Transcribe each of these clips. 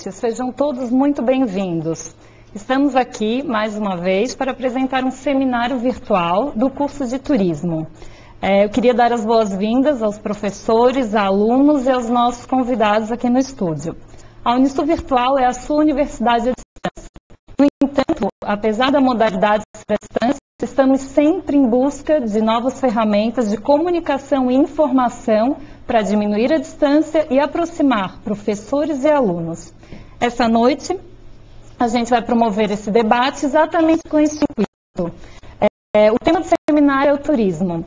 noite, sejam todos muito bem-vindos. Estamos aqui, mais uma vez, para apresentar um seminário virtual do curso de Turismo. Eu queria dar as boas-vindas aos professores, alunos e aos nossos convidados aqui no estúdio. A Unisul Virtual é a sua universidade à distância. No entanto, apesar da modalidade à distância, estamos sempre em busca de novas ferramentas de comunicação e informação para diminuir a distância e aproximar professores e alunos. Essa noite, a gente vai promover esse debate exatamente com esse intuito. O tema do seminário é o turismo.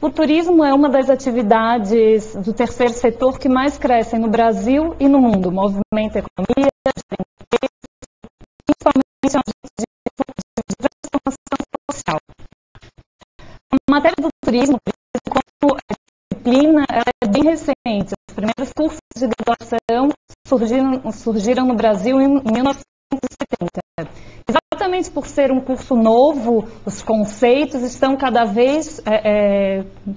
O turismo é uma das atividades do terceiro setor que mais crescem no Brasil e no mundo. Movimenta a economia, principalmente em agentes de transformação social. A matéria do turismo, como a disciplina, ela é bem recente. Os primeiros cursos de graduação surgiram no Brasil em 1970. Exatamente por ser um curso novo, os conceitos estão cada vez,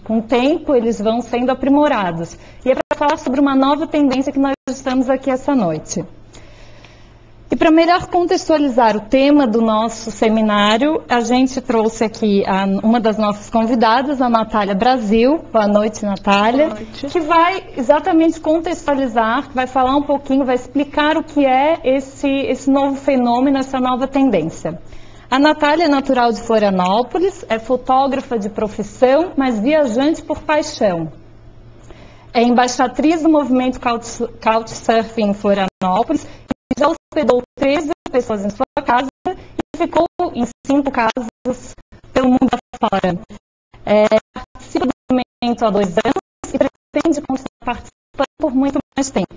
com o tempo, eles vão sendo aprimorados. E é para falar sobre uma nova tendência que nós estamos aqui essa noite. E para melhor contextualizar o tema do nosso seminário, a gente trouxe aqui uma das nossas convidadas, a Natália Brasil. Boa noite, Natália. Boa noite. Que vai exatamente contextualizar, que vai falar um pouquinho, vai explicar o que é esse novo fenômeno, essa nova tendência. A Natália é natural de Florianópolis, é fotógrafa de profissão, mas viajante por paixão. É embaixatriz do movimento Couchsurfing em Florianópolis, já hospedou 13 pessoas em sua casa e ficou em 5 casas pelo mundo afora. Participa do movimento há 2 anos e pretende continuar participando por muito mais tempo.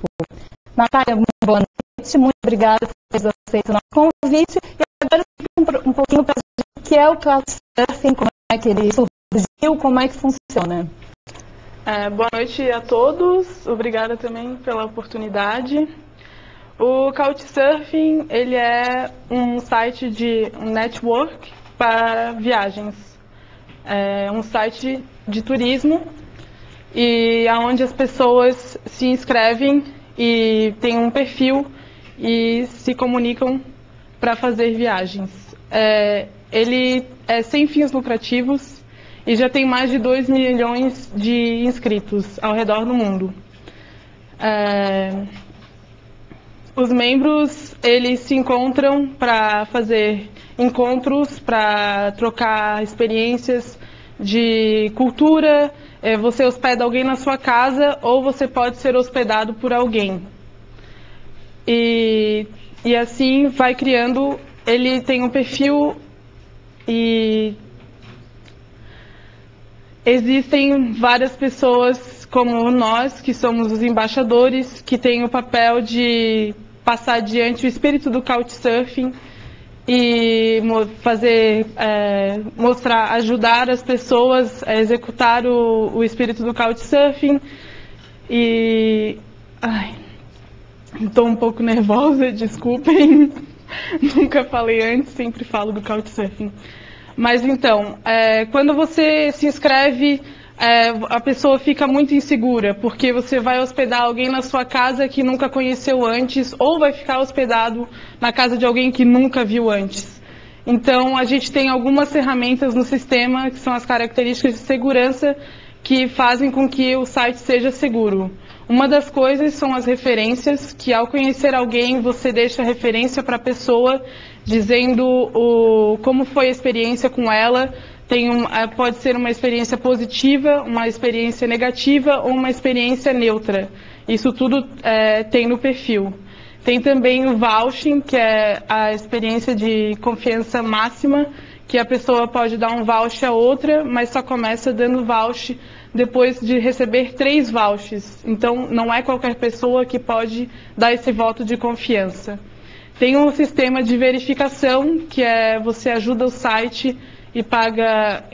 Natália, muito boa noite, muito obrigada por ter aceito o nosso convite. E agora explica um pouquinho para a gente o que é o Couchsurfing, como é que ele surgiu, como é que funciona. Boa noite a todos, obrigada também pela oportunidade. O Couchsurfing, ele é um site um network para viagens. É um site de turismo e onde as pessoas se inscrevem e têm um perfil e se comunicam para fazer viagens. Ele é sem fins lucrativos e já tem mais de 2 milhões de inscritos ao redor do mundo. Os membros, eles se encontram para fazer encontros, para trocar experiências de cultura. Você hospeda alguém na sua casa ou você pode ser hospedado por alguém. E assim vai criando, ele tem um perfil e existem várias pessoas como nós, que somos os embaixadores, que têm o papel de passar adiante o espírito do Couchsurfing e ajudar as pessoas a executar o espírito do Couchsurfing. Estou um pouco nervosa, desculpem, nunca falei antes, sempre falo do Couchsurfing. Mas então, quando você se inscreve, a pessoa fica muito insegura, porque você vai hospedar alguém na sua casa que nunca conheceu antes, ou vai ficar hospedado na casa de alguém que nunca viu antes. Então, a gente tem algumas ferramentas no sistema, que são as características de segurança, que fazem com que o site seja seguro. Uma das coisas são as referências, que ao conhecer alguém, você deixa a referência para a pessoa, dizendo como foi a experiência com ela. Pode ser uma experiência positiva, uma experiência negativa ou uma experiência neutra. Isso tudo tem no perfil. Tem também o vouching, que é a experiência de confiança máxima, que a pessoa pode dar um voucher a outra, mas só começa dando voucher depois de receber 3 vouchers. Então, não é qualquer pessoa que pode dar esse voto de confiança. Tem um sistema de verificação, que você ajuda o site e paga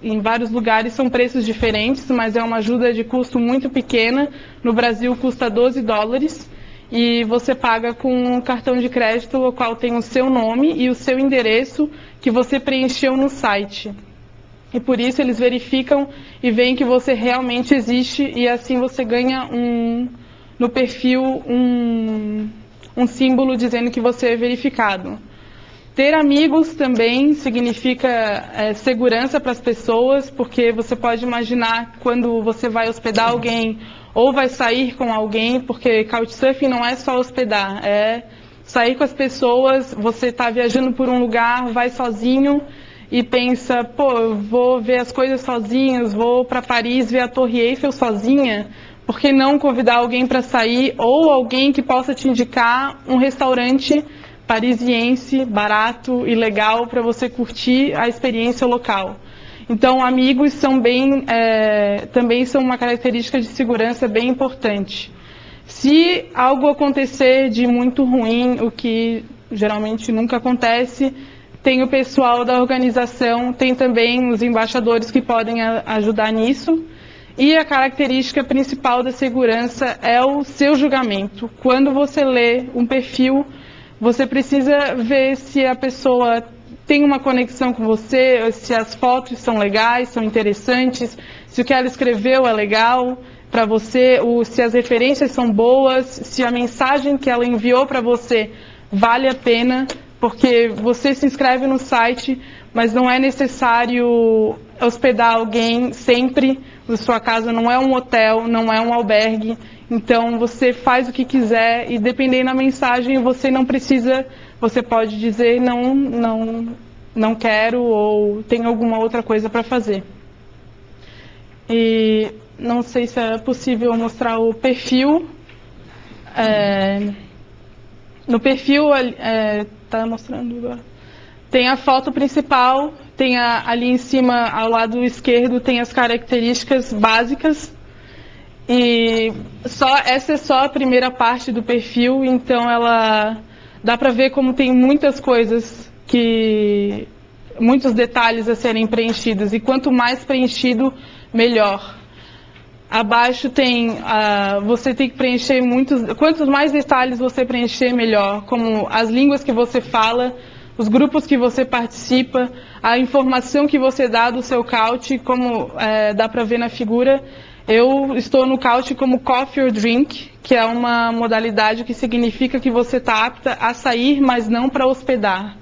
em vários lugares, são preços diferentes, mas é uma ajuda de custo muito pequena. No Brasil custa $12 e você paga com um cartão de crédito, o qual tem o seu nome e o seu endereço que você preencheu no site. E por isso eles verificam e veem que você realmente existe e assim você ganha no perfil um símbolo dizendo que você é verificado. Ter amigos também significa segurança para as pessoas, porque você pode imaginar quando você vai hospedar alguém ou vai sair com alguém, porque Couchsurfing não é só hospedar, é sair com as pessoas. Você está viajando por um lugar, vai sozinho e pensa, pô, eu vou ver as coisas sozinhos, vou para Paris ver a Torre Eiffel sozinha. Por que não convidar alguém para sair, ou alguém que possa te indicar um restaurante parisiense, barato e legal para você curtir a experiência local. Então, amigos também são uma característica de segurança bem importante. Se algo acontecer de muito ruim, o que geralmente nunca acontece, tem o pessoal da organização, tem também os embaixadores que podem ajudar nisso. E a característica principal da segurança é o seu julgamento. Quando você lê um perfil, você precisa ver se a pessoa tem uma conexão com você, se as fotos são legais, são interessantes, se o que ela escreveu é legal para você, se as referências são boas, se a mensagem que ela enviou para você vale a pena, porque você se inscreve no site, mas não é necessário hospedar alguém sempre. A sua casa não é um hotel, não é um albergue. Então, você faz o que quiser e, dependendo da mensagem, você não precisa, você pode dizer não quero ou tem alguma outra coisa para fazer. E não sei se é possível mostrar o perfil. No perfil, está mostrando agora. Tem a foto principal, tem ali em cima, ao lado esquerdo, tem as características básicas. E essa é só a primeira parte do perfil, então dá para ver como tem muitas coisas, muitos detalhes a serem preenchidos, e quanto mais preenchido, melhor. Abaixo você tem que preencher quantos mais detalhes você preencher, melhor, como as línguas que você fala, os grupos que você participa, a informação que você dá do seu couch, como dá para ver na figura. Eu estou no couch como coffee or drink, que é uma modalidade que significa que você está apta a sair, mas não para hospedar.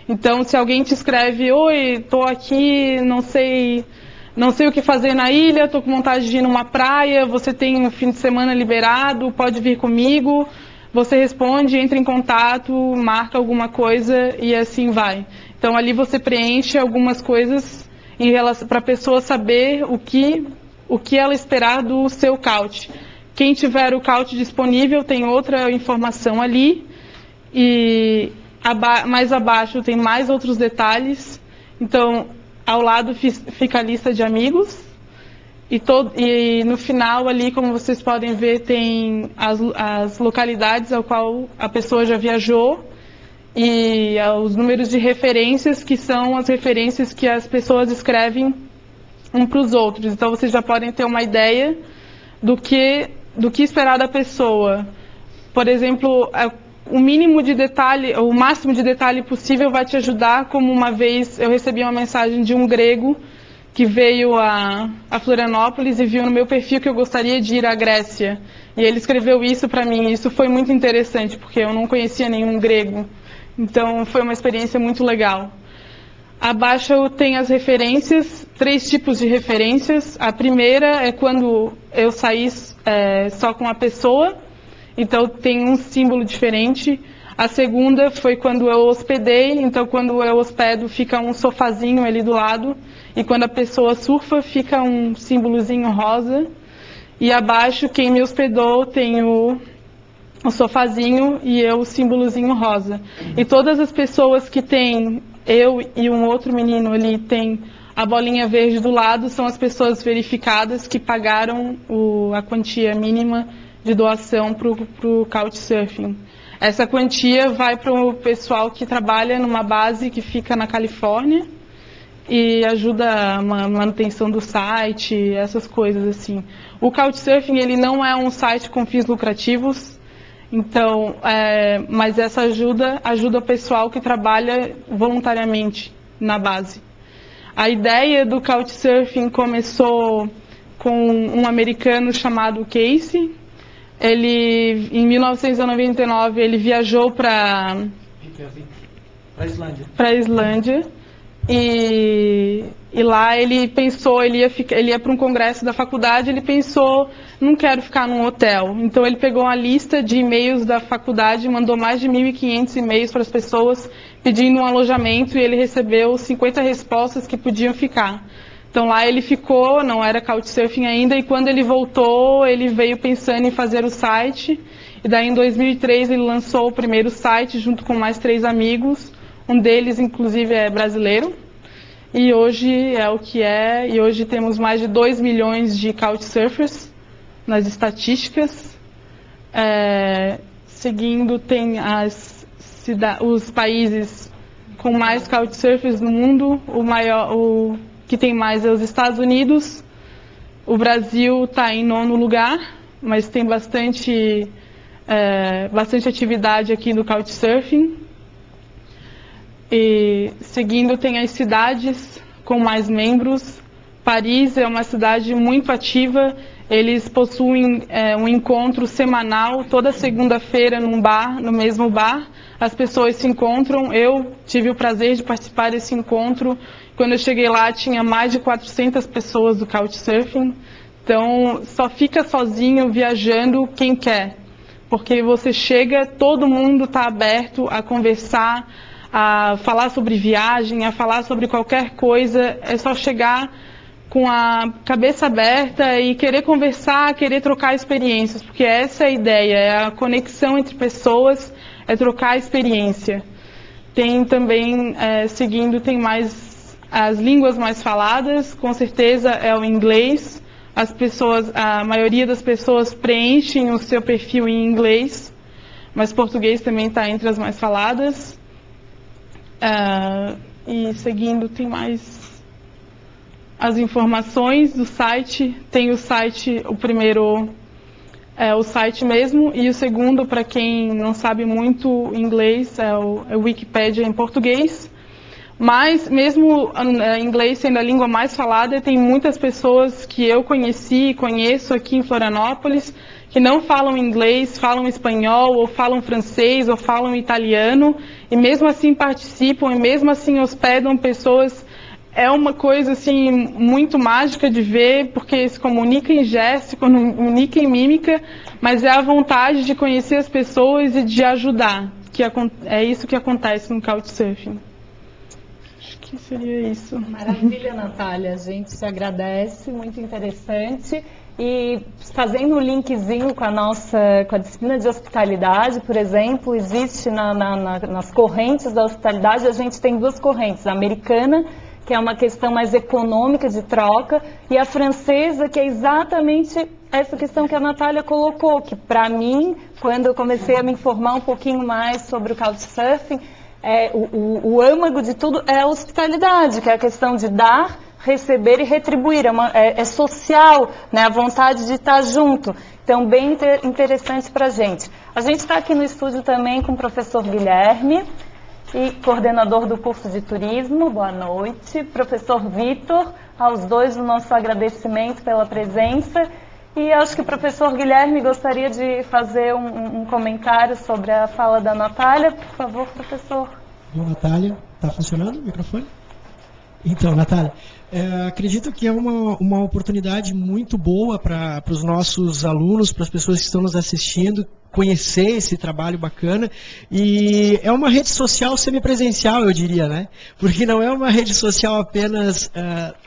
Então, se alguém te escreve, oi, estou aqui, não sei o que fazer na ilha, estou com vontade de ir numa praia, você tem um fim de semana liberado, pode vir comigo. Você responde, entra em contato, marca alguma coisa e assim vai. Então, ali você preenche algumas coisas para a pessoa saber o que ela esperar do seu couch. Quem tiver o couch disponível tem outra informação ali. E mais abaixo tem mais outros detalhes. Então, ao lado fica a lista de amigos. E no final ali, como vocês podem ver, tem as localidades ao qual a pessoa já viajou e os números de referências, que são as referências que as pessoas escrevem um para os outros. Então, vocês já podem ter uma ideia do que esperar da pessoa. Por exemplo, o máximo de detalhe possível vai te ajudar, como uma vez eu recebi uma mensagem de um grego que veio a Florianópolis e viu no meu perfil que eu gostaria de ir à Grécia. E ele escreveu isso para mim. Isso foi muito interessante, porque eu não conhecia nenhum grego. Então, foi uma experiência muito legal. Abaixo tem as referências, 3 tipos de referências. A primeira é quando eu saí só com a pessoa, então tem um símbolo diferente. A segunda foi quando eu hospedei, então quando eu hospedo fica um sofazinho ali do lado, e quando a pessoa surfa fica um símbolozinho rosa. E abaixo, quem me hospedou tem o sofazinho e eu o símbolozinho rosa. E todas as pessoas que têm, eu e um outro menino ali, tem a bolinha verde do lado, são as pessoas verificadas que pagaram a quantia mínima de doação para o Couchsurfing. Essa quantia vai para o pessoal que trabalha numa base que fica na Califórnia e ajuda a manutenção do site, essas coisas assim. O Couchsurfing, ele não é um site com fins lucrativos, então, mas essa ajuda o pessoal que trabalha voluntariamente na base. A ideia do Couchsurfing começou com um americano chamado Casey. Ele, em 1999, ele viajou para a Islândia. E lá ele pensou, ele ia para um congresso da faculdade, ele pensou, não quero ficar num hotel. Então ele pegou uma lista de e-mails da faculdade, mandou mais de 1.500 e-mails para as pessoas pedindo um alojamento, e ele recebeu 50 respostas que podiam ficar. Então lá ele ficou, não era Couchsurfing ainda, e quando ele voltou, ele veio pensando em fazer o site, e daí em 2003 ele lançou o primeiro site junto com mais 3 amigos, um deles inclusive é brasileiro, e hoje é o que é, e hoje temos mais de 2 milhões de Couchsurfers nas estatísticas. Seguindo tem os países com mais Couchsurfers no mundo, o que tem mais é os Estados Unidos. O Brasil está em 9º lugar, mas tem bastante atividade aqui no Couchsurfing. E seguindo tem as cidades com mais membros. Paris é uma cidade muito ativa, eles possuem um encontro semanal, toda segunda-feira no mesmo bar, as pessoas se encontram. Eu tive o prazer de participar desse encontro. Quando eu cheguei lá, tinha mais de 400 pessoas do Couchsurfing. Então, só fica sozinho viajando quem quer. Porque você chega, todo mundo está aberto a conversar, a falar sobre viagem, a falar sobre qualquer coisa. É só chegar com a cabeça aberta e querer conversar, querer trocar experiências. Porque essa é a ideia, é a conexão entre pessoas, é trocar experiência. Tem também, seguindo, tem mais as línguas mais faladas, com certeza é o inglês. A maioria das pessoas preenchem o seu perfil em inglês, mas português também está entre as mais faladas. E seguindo, tem mais as informações do site. Tem o site, o primeiro é o site mesmo, e o segundo, para quem não sabe muito inglês, é o Wikipedia em português. Mas, mesmo inglês sendo a língua mais falada, tem muitas pessoas que eu conheci e conheço aqui em Florianópolis que não falam inglês, falam espanhol, ou falam francês, ou falam italiano, e mesmo assim participam, e mesmo assim hospedam pessoas. É uma coisa assim muito mágica de ver, porque se comunica em gesto, se comunica em mímica, mas é a vontade de conhecer as pessoas e de ajudar, que é isso que acontece no Couchsurfing. Que seria isso. Maravilha, Natália. A gente te agradece, muito interessante. E fazendo um linkzinho com a disciplina de hospitalidade, por exemplo, existe nas correntes da hospitalidade, a gente tem 2 correntes, a americana, que é uma questão mais econômica de troca, e a francesa, que é exatamente essa questão que a Natália colocou, que para mim, quando eu comecei a me informar um pouquinho mais sobre o Couchsurfing, o âmago de tudo é a hospitalidade, que é a questão de dar, receber e retribuir. É social, né, a vontade de estar junto. Então, bem interessante para a gente. A gente está aqui no estúdio também com o professor Guilherme, e coordenador do curso de turismo. Boa noite. Professor Vitor, aos dois o nosso agradecimento pela presença. E acho que o professor Guilherme gostaria de fazer um comentário sobre a fala da Natália. Por favor, professor. Bom, Natália, está funcionando o microfone? Então, Natália, acredito que é uma oportunidade muito boa para os nossos alunos, para as pessoas que estão nos assistindo, conhecer esse trabalho bacana. E é uma rede social semipresencial, eu diria, né? Porque não é uma rede social apenas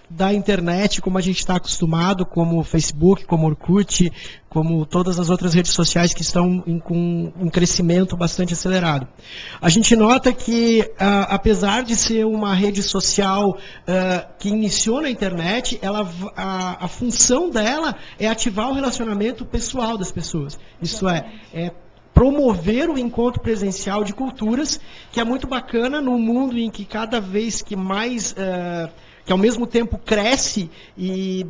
da internet, como a gente está acostumado, como o Facebook, como o Orkut, como todas as outras redes sociais que estão com um crescimento bastante acelerado. A gente nota que, apesar de ser uma rede social que iniciou na internet, a função dela é ativar o relacionamento pessoal das pessoas. Isso é promover o encontro presencial de culturas, que é muito bacana no mundo em que cada vez que mais... que ao mesmo tempo cresce e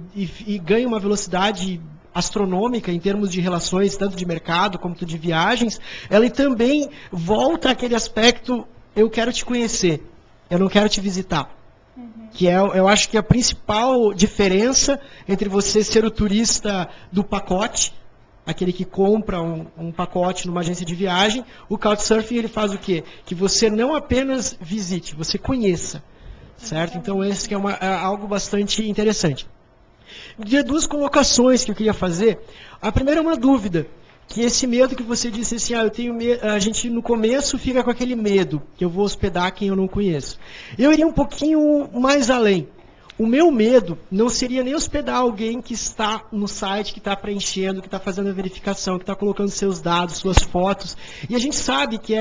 ganha uma velocidade astronômica em termos de relações, tanto de mercado como de viagens, ela também volta àquele aspecto, eu quero te conhecer, eu não quero te visitar. Que eu acho que a principal diferença entre você ser o turista do pacote aquele que compra um pacote numa agência de viagem. O Couchsurfing, ele faz o quê? Que você não apenas visite, você conheça, certo? Então, esse que é algo bastante interessante. De duas colocações que eu queria fazer. A primeira é uma dúvida, que esse medo que você disse assim, eu tenho medo, a gente no começo fica com aquele medo, que eu vou hospedar quem eu não conheço. Eu iria um pouquinho mais além. O meu medo não seria nem hospedar alguém que está no site, que está preenchendo, que está fazendo a verificação, que está colocando seus dados, suas fotos. E a gente sabe que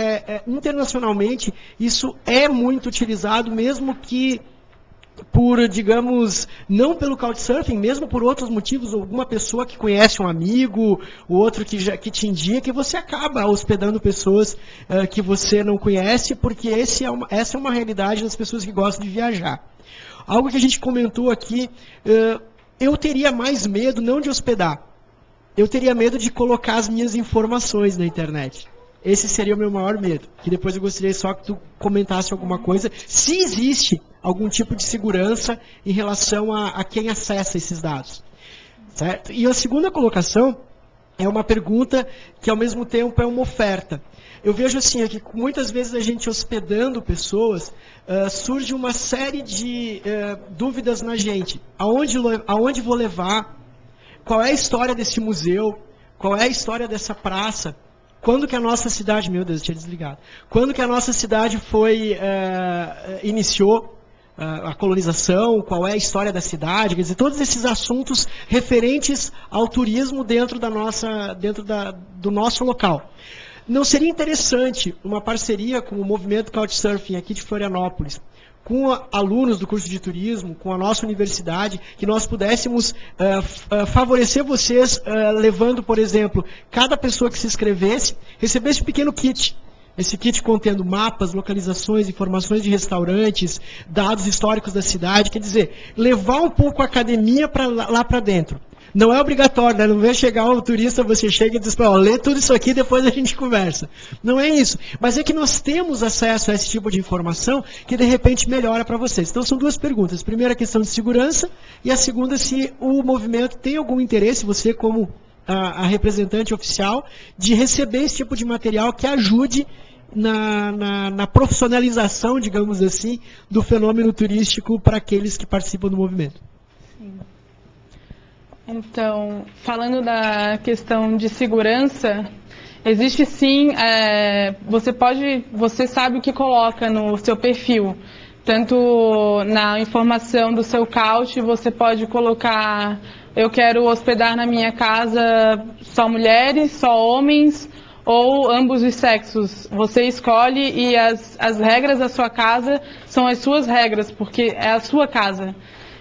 internacionalmente isso é muito utilizado, mesmo que por, digamos, não pelo Couchsurfing, mesmo por outros motivos, alguma pessoa que conhece um amigo, o outro que te indica, que você acaba hospedando pessoas que você não conhece, porque essa é uma realidade das pessoas que gostam de viajar. Algo que a gente comentou aqui, eu teria mais medo não de hospedar, eu teria medo de colocar as minhas informações na internet. Esse seria o meu maior medo. Que depois eu gostaria só que tu comentasse alguma coisa, se existe algum tipo de segurança em relação a quem acessa esses dados. Certo? E a segunda colocação é uma pergunta que ao mesmo tempo é uma oferta. Eu vejo assim, que muitas vezes a gente hospedando pessoas, surge uma série de dúvidas na gente. Aonde vou levar? Qual é a história desse museu? Qual é a história dessa praça? Quando que a nossa cidade, meu Deus, eu tinha desligado. Quando que a nossa cidade iniciou a colonização, qual é a história da cidade, quer dizer, todos esses assuntos referentes ao turismo dentro do nosso local. Não seria interessante uma parceria com o movimento Couchsurfing aqui de Florianópolis, com alunos do curso de turismo, com a nossa universidade, que nós pudéssemos favorecer vocês, levando, por exemplo, cada pessoa que se inscrevesse, recebesse um pequeno kit. Esse kit contendo mapas, localizações, informações de restaurantes, dados históricos da cidade, quer dizer, levar um pouco a academia lá para dentro. Não é obrigatório, né? Não vai chegar um turista, você chega e diz, lê tudo isso aqui, depois a gente conversa. Não é isso. Mas é que nós temos acesso a esse tipo de informação que, de repente, melhora para vocês. Então, são duas perguntas. A primeira, a questão de segurança, e a segunda, se o movimento tem algum interesse, você como a representante oficial, de receber esse tipo de material que ajude na profissionalização, digamos assim, do fenômeno turístico para aqueles que participam do movimento. Sim. Então, falando da questão de segurança, existe sim, você sabe o que coloca no seu perfil. Tanto na informação do seu couch, você pode colocar, eu quero hospedar na minha casa só mulheres, só homens, ou ambos os sexos. Você escolhe e as regras da sua casa são as suas regras, porque é a sua casa.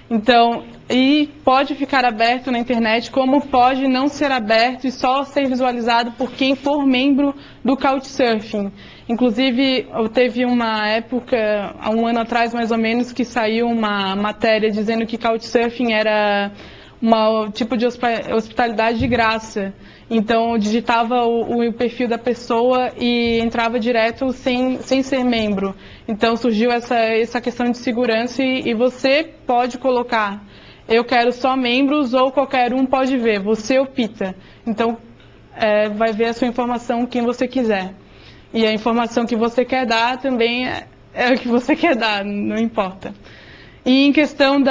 Então, e pode ficar aberto na internet, como pode não ser aberto e só ser visualizado por quem for membro do Couchsurfing. Inclusive, teve uma época, há um ano atrás mais ou menos, que saiu uma matéria dizendo que Couchsurfing era um tipo de hospitalidade de graça. Então, digitava o perfil da pessoa e entrava direto sem ser membro. Então, surgiu essa questão de segurança e você pode colocar, eu quero só membros ou qualquer um pode ver, você opta. Então, vai ver a sua informação quem você quiser. E a informação que você quer dar também é o que você quer dar, não importa. E em questão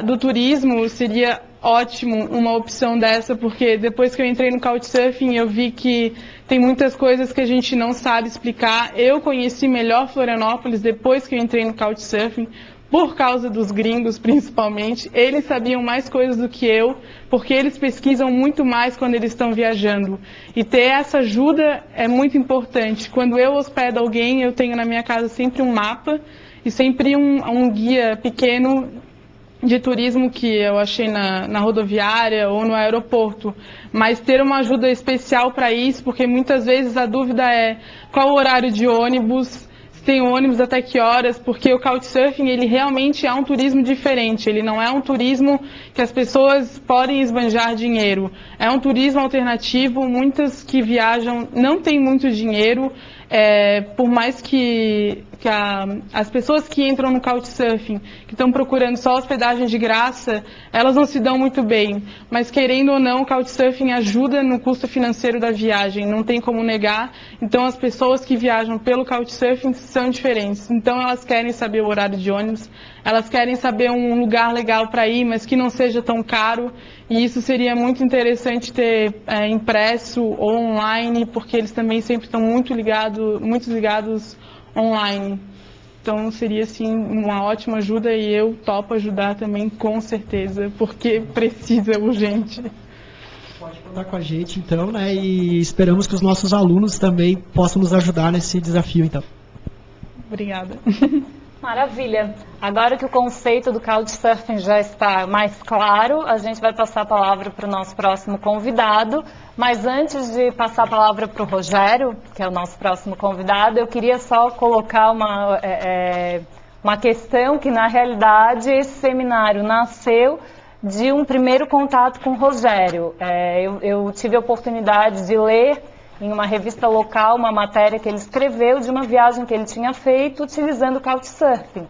do turismo, seria ótimo uma opção dessa, porque depois que eu entrei no Couchsurfing, eu vi que tem muitas coisas que a gente não sabe explicar. Eu conheci melhor Florianópolis depois que eu entrei no Couchsurfing, por causa dos gringos, principalmente. Eles sabiam mais coisas do que eu, porque eles pesquisam muito mais quando eles estão viajando. E ter essa ajuda é muito importante. Quando eu hospedo alguém, eu tenho na minha casa sempre um mapa e sempre um guia pequeno de turismo que eu achei na rodoviária ou no aeroporto, mas ter uma ajuda especial para isso, porque muitas vezes a dúvida é qual o horário de ônibus, se tem ônibus até que horas, porque o Couchsurfing ele realmente é um turismo diferente, ele não é um turismo que as pessoas podem esbanjar dinheiro, é um turismo alternativo, muitas que viajam não têm muito dinheiro, por mais que que as pessoas que entram no Couchsurfing, que estão procurando só hospedagem de graça, elas não se dão muito bem. Mas querendo ou não, o Couchsurfing ajuda no custo financeiro da viagem, não tem como negar. Então as pessoas que viajam pelo Couchsurfing são diferentes. Então elas querem saber o horário de ônibus, elas querem saber um lugar legal para ir, mas que não seja tão caro. E isso seria muito interessante ter impresso ou online, porque eles também sempre estão muito ligados online. Então seria assim uma ótima ajuda e eu topo ajudar também com certeza, porque precisa, urgente. Pode contar com a gente então, né? E esperamos que os nossos alunos também possam nos ajudar nesse desafio, então. Obrigada. Maravilha. Agora que o conceito do Couchsurfing já está mais claro, a gente vai passar a palavra para o nosso próximo convidado. Mas antes de passar a palavra para o Rogério, que é o nosso próximo convidado, eu queria só colocar uma questão que, na realidade, esse seminário nasceu de um primeiro contato com o Rogério. Eu tive a oportunidade de ler em uma revista local uma matéria que ele escreveu de uma viagem que ele tinha feito utilizando o Couchsurfing.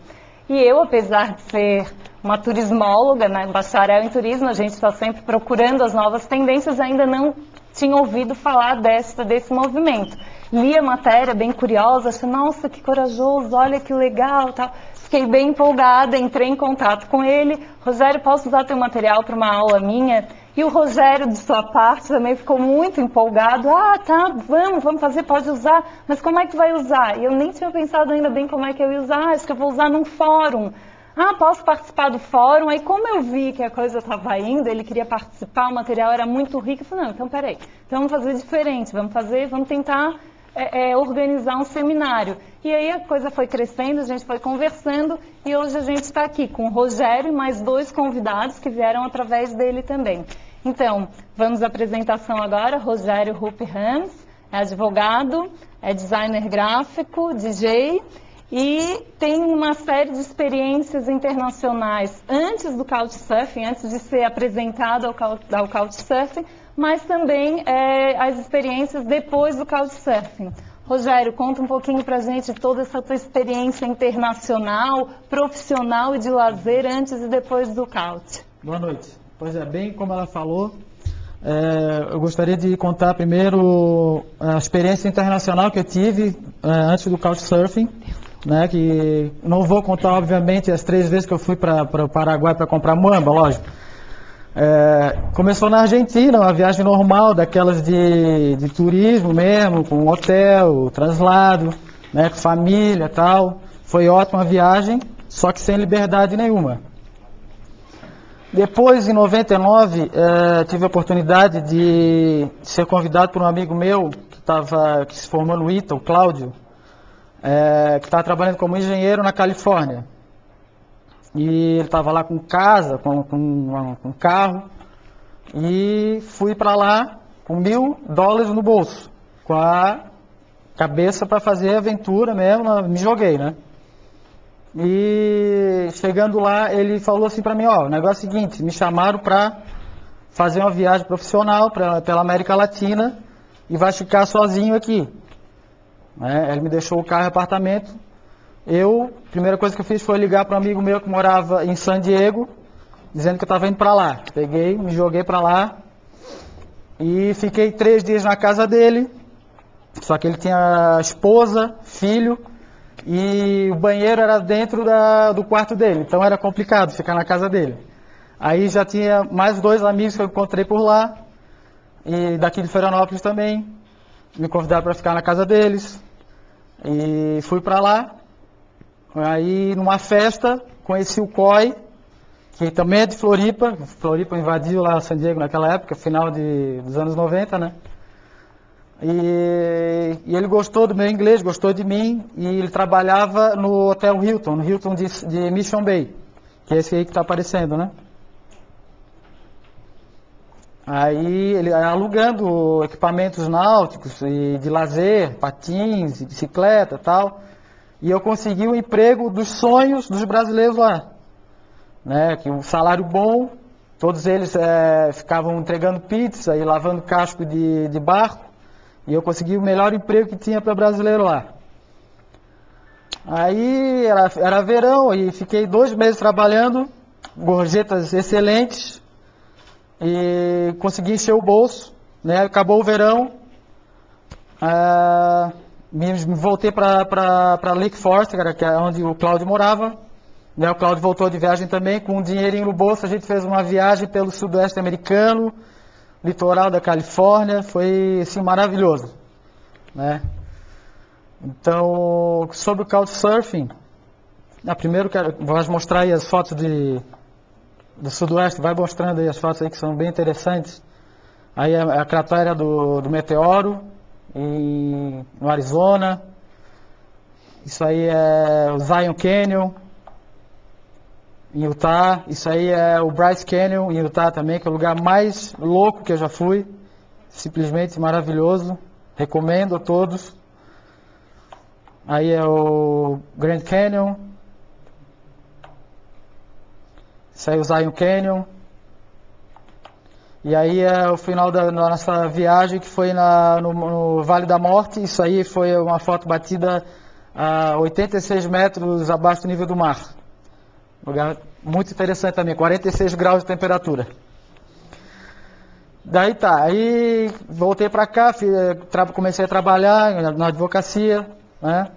E eu, apesar de ser uma turismóloga, né, bacharel em turismo, a gente está sempre procurando as novas tendências, ainda não tinha ouvido falar desse movimento. Li a matéria, bem curiosa, achei, nossa, que corajoso, olha que legal, tal. Fiquei bem empolgada, entrei em contato com ele. Rogério, posso usar teu material para uma aula minha? E o Rogério, de sua parte, também ficou muito empolgado. Ah, tá, vamos fazer, pode usar. Mas como é que vai usar? E eu nem tinha pensado ainda bem como é que eu ia usar. Acho que eu vou usar num fórum. Ah, posso participar do fórum? Aí como eu vi que a coisa estava indo, ele queria participar, o material era muito rico, eu falei, não, então peraí, então vamos fazer diferente, vamos tentar organizar um seminário. E aí a coisa foi crescendo, a gente foi conversando e hoje a gente está aqui com o Rogério e mais 2 convidados que vieram através dele também. Então, vamos à apresentação agora. Rogério Rupp-Rams é advogado, é designer gráfico, DJ e tem uma série de experiências internacionais antes do Couchsurfing, antes de ser apresentado ao Couchsurfing, mas também as experiências depois do Couchsurfing. Rogério, conta um pouquinho pra gente toda essa tua experiência internacional, profissional e de lazer antes e depois do Couch. Boa noite. Pois é, bem como ela falou, eu gostaria de contar primeiro a experiência internacional que eu tive antes do Couchsurfing, né, que não vou contar, obviamente, as 3 vezes que eu fui para o Paraguai para comprar muamba, lógico. Começou na Argentina, uma viagem normal, daquelas de turismo mesmo, com hotel, translado, né, com família e tal. Foi ótima a viagem, só que sem liberdade nenhuma. Depois, em 99, tive a oportunidade de ser convidado por um amigo meu que se formou no ITA, o Cláudio, que estava trabalhando como engenheiro na Califórnia. E ele estava lá com casa, com carro, e fui para lá com $1.000 no bolso, com a cabeça para fazer aventura mesmo, me joguei, né? E chegando lá, ele falou assim para mim, o negócio é o seguinte, me chamaram para fazer uma viagem profissional pela América Latina e vai ficar sozinho aqui. Ele me deixou o carro e apartamento. A primeira coisa que eu fiz foi ligar para um amigo meu que morava em San Diego, dizendo que eu estava indo para lá. Peguei, me joguei para lá e fiquei 3 dias na casa dele, só que ele tinha esposa, filho e o banheiro era dentro do quarto dele, então era complicado ficar na casa dele. Aí já tinha mais 2 amigos que eu encontrei por lá, e daqui de Florianópolis também, me convidaram para ficar na casa deles, e fui para lá. Aí, numa festa, conheci o COI, que também é de Floripa. Floripa invadiu lá San Diego naquela época, final dos anos 90, né? E ele gostou do meu inglês, gostou de mim, e ele trabalhava no Hotel Hilton, no Hilton de Mission Bay, que é esse aí que está aparecendo, né? Aí, ele alugando equipamentos náuticos e de lazer, patins, bicicleta e tal. E eu consegui o emprego dos sonhos dos brasileiros lá, né? Que um salário bom, todos eles ficavam entregando pizza e lavando casco de barco, e eu consegui o melhor emprego que tinha para brasileiro lá. Aí era verão e fiquei 2 meses trabalhando, gorjetas excelentes, e consegui encher o bolso, né? Acabou o verão, me voltei para Lake Forest, que é onde o Cláudio morava, né? O Cláudio voltou de viagem também, com um dinheirinho no bolso, a gente fez uma viagem pelo sudoeste americano, litoral da Califórnia, foi assim, maravilhoso, né? Então, sobre o Couchsurfing, primeiro vou mostrar aí as fotos do sudoeste, vai mostrando aí as fotos aí que são bem interessantes. Aí a cratera do meteoro, no Arizona. Isso aí é o Zion Canyon, em Utah. Isso aí é o Bryce Canyon, em Utah também, que é o lugar mais louco que eu já fui. Simplesmente maravilhoso. Recomendo a todos. Aí é o Grand Canyon. Isso aí é o Zion Canyon. E aí é o final da nossa viagem, que foi no Vale da Morte. Isso aí foi uma foto batida a 86 metros abaixo do nível do mar. Lugar muito interessante também, 46 graus de temperatura. Daí tá, aí voltei para cá, comecei a trabalhar na advocacia, né?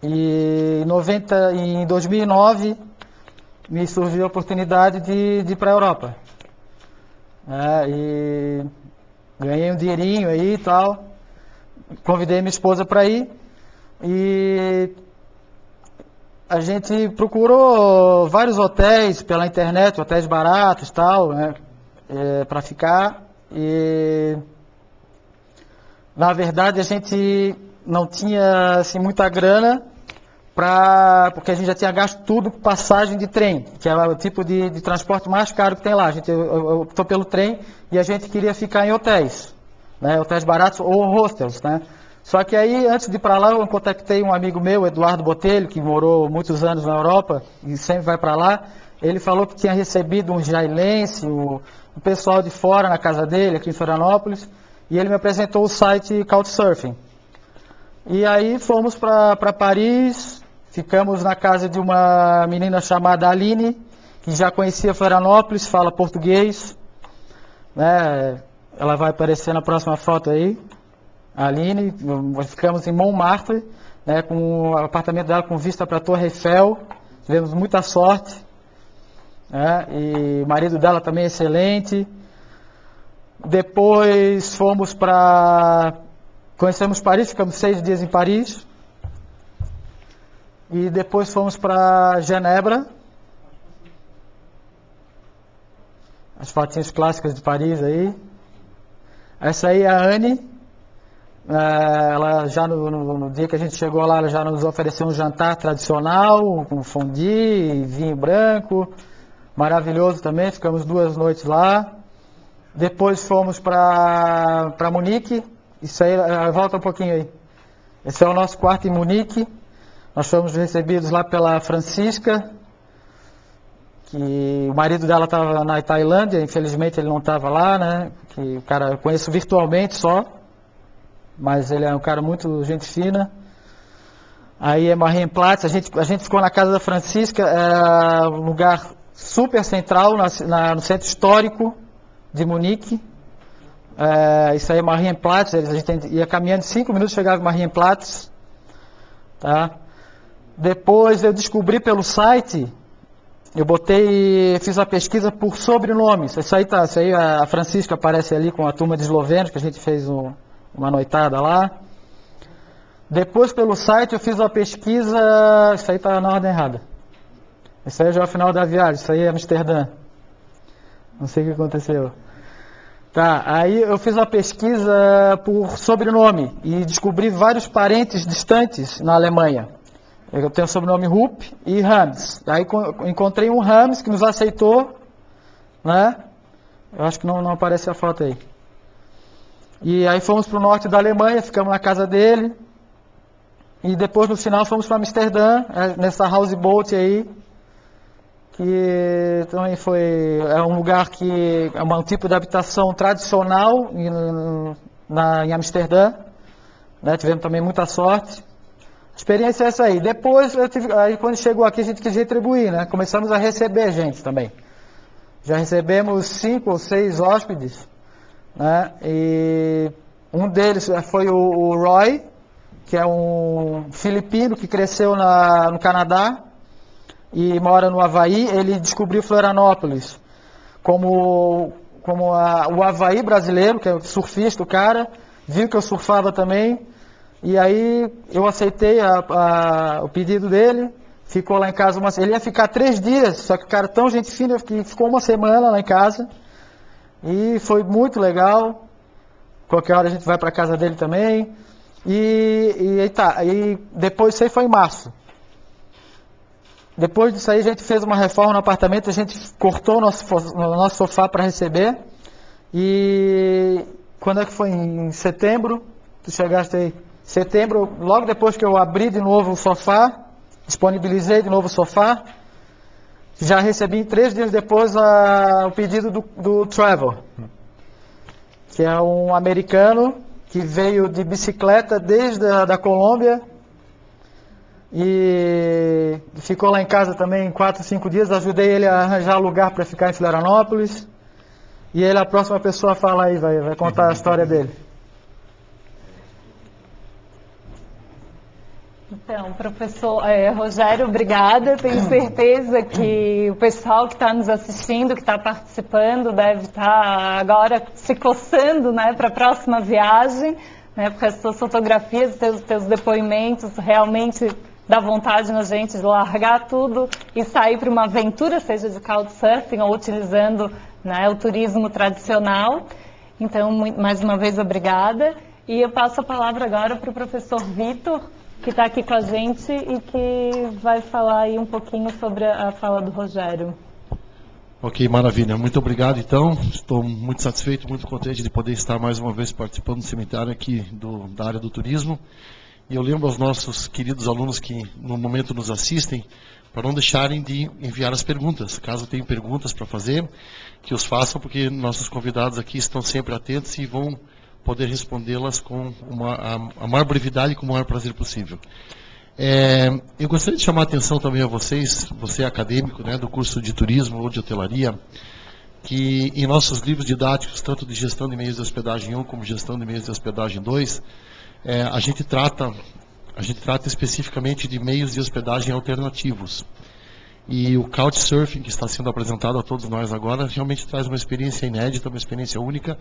E em 2009 me surgiu a oportunidade de ir para a Europa. E ganhei um dinheirinho aí e tal, convidei minha esposa para ir e a gente procurou vários hotéis pela internet, hotéis baratos e tal, né, para ficar, e na verdade a gente não tinha assim, muita grana, porque a gente já tinha gasto tudo com passagem de trem, que é o tipo de transporte mais caro que tem lá. A gente optou pelo trem e a gente queria ficar em hotéis, né, hotéis baratos ou hostels, né. Só que aí, antes de ir para lá, eu contactei um amigo meu, Eduardo Botelho, que morou muitos anos na Europa e sempre vai para lá. Ele falou que tinha recebido um israelense, o pessoal de fora na casa dele, aqui em Florianópolis, e ele me apresentou o site Couchsurfing. E aí fomos para Paris, ficamos na casa de uma menina chamada Aline, que já conhecia Florianópolis, fala português, né? Ela vai aparecer na próxima foto aí. A Aline, ficamos em Montmartre, né, com o apartamento dela com vista para a Torre Eiffel, tivemos muita sorte, né, e o marido dela também é excelente. Depois conhecemos Paris, ficamos 6 dias em Paris, e depois fomos para Genebra, as fotinhas clássicas de Paris aí. Essa aí é a Anne. Ela já no dia que a gente chegou lá, ela já nos ofereceu um jantar tradicional, com fondue, vinho branco, maravilhoso também, ficamos 2 noites lá. Depois fomos para Munique, isso aí, volta um pouquinho aí. Esse é o nosso quarto em Munique, nós fomos recebidos lá pela Francisca, que o marido dela estava na Tailândia, infelizmente ele não estava lá, né, que o cara eu conheço virtualmente só. Mas ele é um cara muito gente fina. Aí é Marienplatz, a gente ficou na casa da Francisca, é um lugar super central, no centro histórico de Munique. Isso aí é Marienplatz, a gente ia caminhando 5 minutos, chegava em Marienplatz. Tá? Depois eu descobri pelo site, fiz a pesquisa por sobrenomes. Isso aí a Francisca aparece ali com a turma de eslovenos, que a gente fez uma noitada lá. Depois pelo site eu fiz uma pesquisa, isso aí está na ordem errada. Isso aí já é o final da viagem, isso aí é Amsterdã. Não sei o que aconteceu. Tá, aí eu fiz uma pesquisa por sobrenome e descobri vários parentes distantes na Alemanha. Eu tenho o sobrenome Rupp e Rams. Aí encontrei um Rams que nos aceitou, né? Eu acho que não aparece a foto aí. E aí fomos para o norte da Alemanha, ficamos na casa dele. E depois, no final, fomos para Amsterdã, nessa houseboat aí. Que também é um lugar que é um tipo de habitação tradicional em Amsterdã. Né? Tivemos também muita sorte. A experiência é essa aí. Depois, aí quando chegou aqui, a gente quis retribuir, né? Começamos a receber gente também. Já recebemos 5 ou 6 hóspedes, né? E um deles foi o Roy, que é um filipino que cresceu no Canadá e mora no Havaí. Ele descobriu Florianópolis como o Havaí brasileiro, que é o surfista, o cara, viu que eu surfava também, e aí eu aceitei o pedido dele, ficou lá em casa, ele ia ficar 3 dias, só que o cara tão gente fina, que ficou 1 semana lá em casa, e foi muito legal. Qualquer hora a gente vai para casa dele também, e depois isso aí foi em março. Depois disso aí a gente fez uma reforma no apartamento, a gente cortou o nosso sofá para receber. E quando é que foi? Em setembro, tu chegaste aí? Setembro, logo depois que eu abri de novo o sofá, disponibilizei de novo o sofá, já recebi 3 dias depois o pedido do Trevor, que é um americano que veio de bicicleta desde a Colômbia, e ficou lá em casa também 4, 5 dias, ajudei ele a arranjar lugar para ficar em Florianópolis. E ele, a próxima pessoa, fala aí, vai contar a história dele. Então, professor Rogério, obrigada. Tenho certeza que o pessoal que está nos assistindo, que está participando, deve estar agora se coçando, né, para a próxima viagem, né, porque as suas fotografias, os teus depoimentos realmente dá vontade na gente de largar tudo e sair para uma aventura, seja de couchsurfing ou utilizando, né, o turismo tradicional. Então, mais uma vez, obrigada. E eu passo a palavra agora para o professor Vitor, que está aqui com a gente e que vai falar aí um pouquinho sobre a fala do Rogério. Ok, maravilha. Muito obrigado, então. Estou muito satisfeito, muito contente de poder estar mais uma vez participando do seminário aqui da área do turismo. E eu lembro aos nossos queridos alunos que no momento nos assistem, para não deixarem de enviar as perguntas. Caso tenham perguntas para fazer, que os façam, porque nossos convidados aqui estão sempre atentos e vão poder respondê-las com a maior brevidade e com o maior prazer possível. Eu gostaria de chamar a atenção também a vocês, você acadêmico, né, do curso de turismo ou de hotelaria, que em nossos livros didáticos, tanto de gestão de meios de hospedagem 1 como gestão de meios de hospedagem 2, a gente trata especificamente de meios de hospedagem alternativos. E o Couchsurfing, que está sendo apresentado a todos nós agora, realmente traz uma experiência inédita, uma experiência única,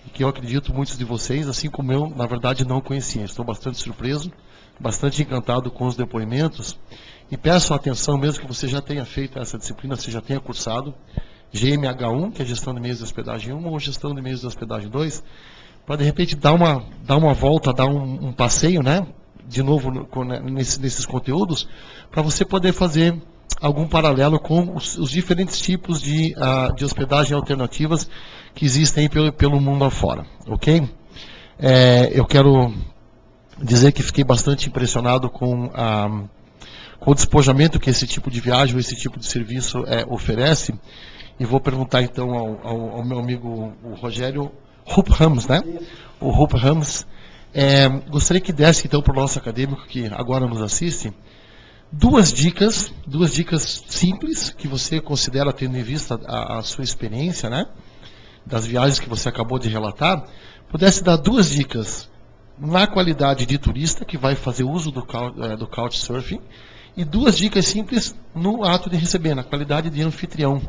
e que eu acredito muitos de vocês, assim como eu, na verdade, não conheciam. Estou bastante surpreso, bastante encantado com os depoimentos, e peço atenção, mesmo que você já tenha feito essa disciplina, você já tenha cursado GMH1, que é Gestão de Meios de Hospedagem 1, ou Gestão de Meios de Hospedagem 2, para de repente dar uma volta, dar um passeio, né, de novo nesses conteúdos, para você poder fazer algum paralelo com os diferentes tipos de hospedagem alternativas que existem pelo mundo afora, ok? Eu quero dizer que fiquei bastante impressionado com o despojamento que esse tipo de viagem ou esse tipo de serviço oferece, e vou perguntar então ao meu amigo o Rogério Rupp Ramos, né? O Rupp Ramos. Gostaria que desse então para o nosso acadêmico que agora nos assiste duas dicas simples que você considera, tendo em vista a sua experiência, né, das viagens que você acabou de relatar, pudesse dar 2 dicas na qualidade de turista que vai fazer uso do Couchsurfing, e 2 dicas simples no ato de receber, na qualidade de anfitrião,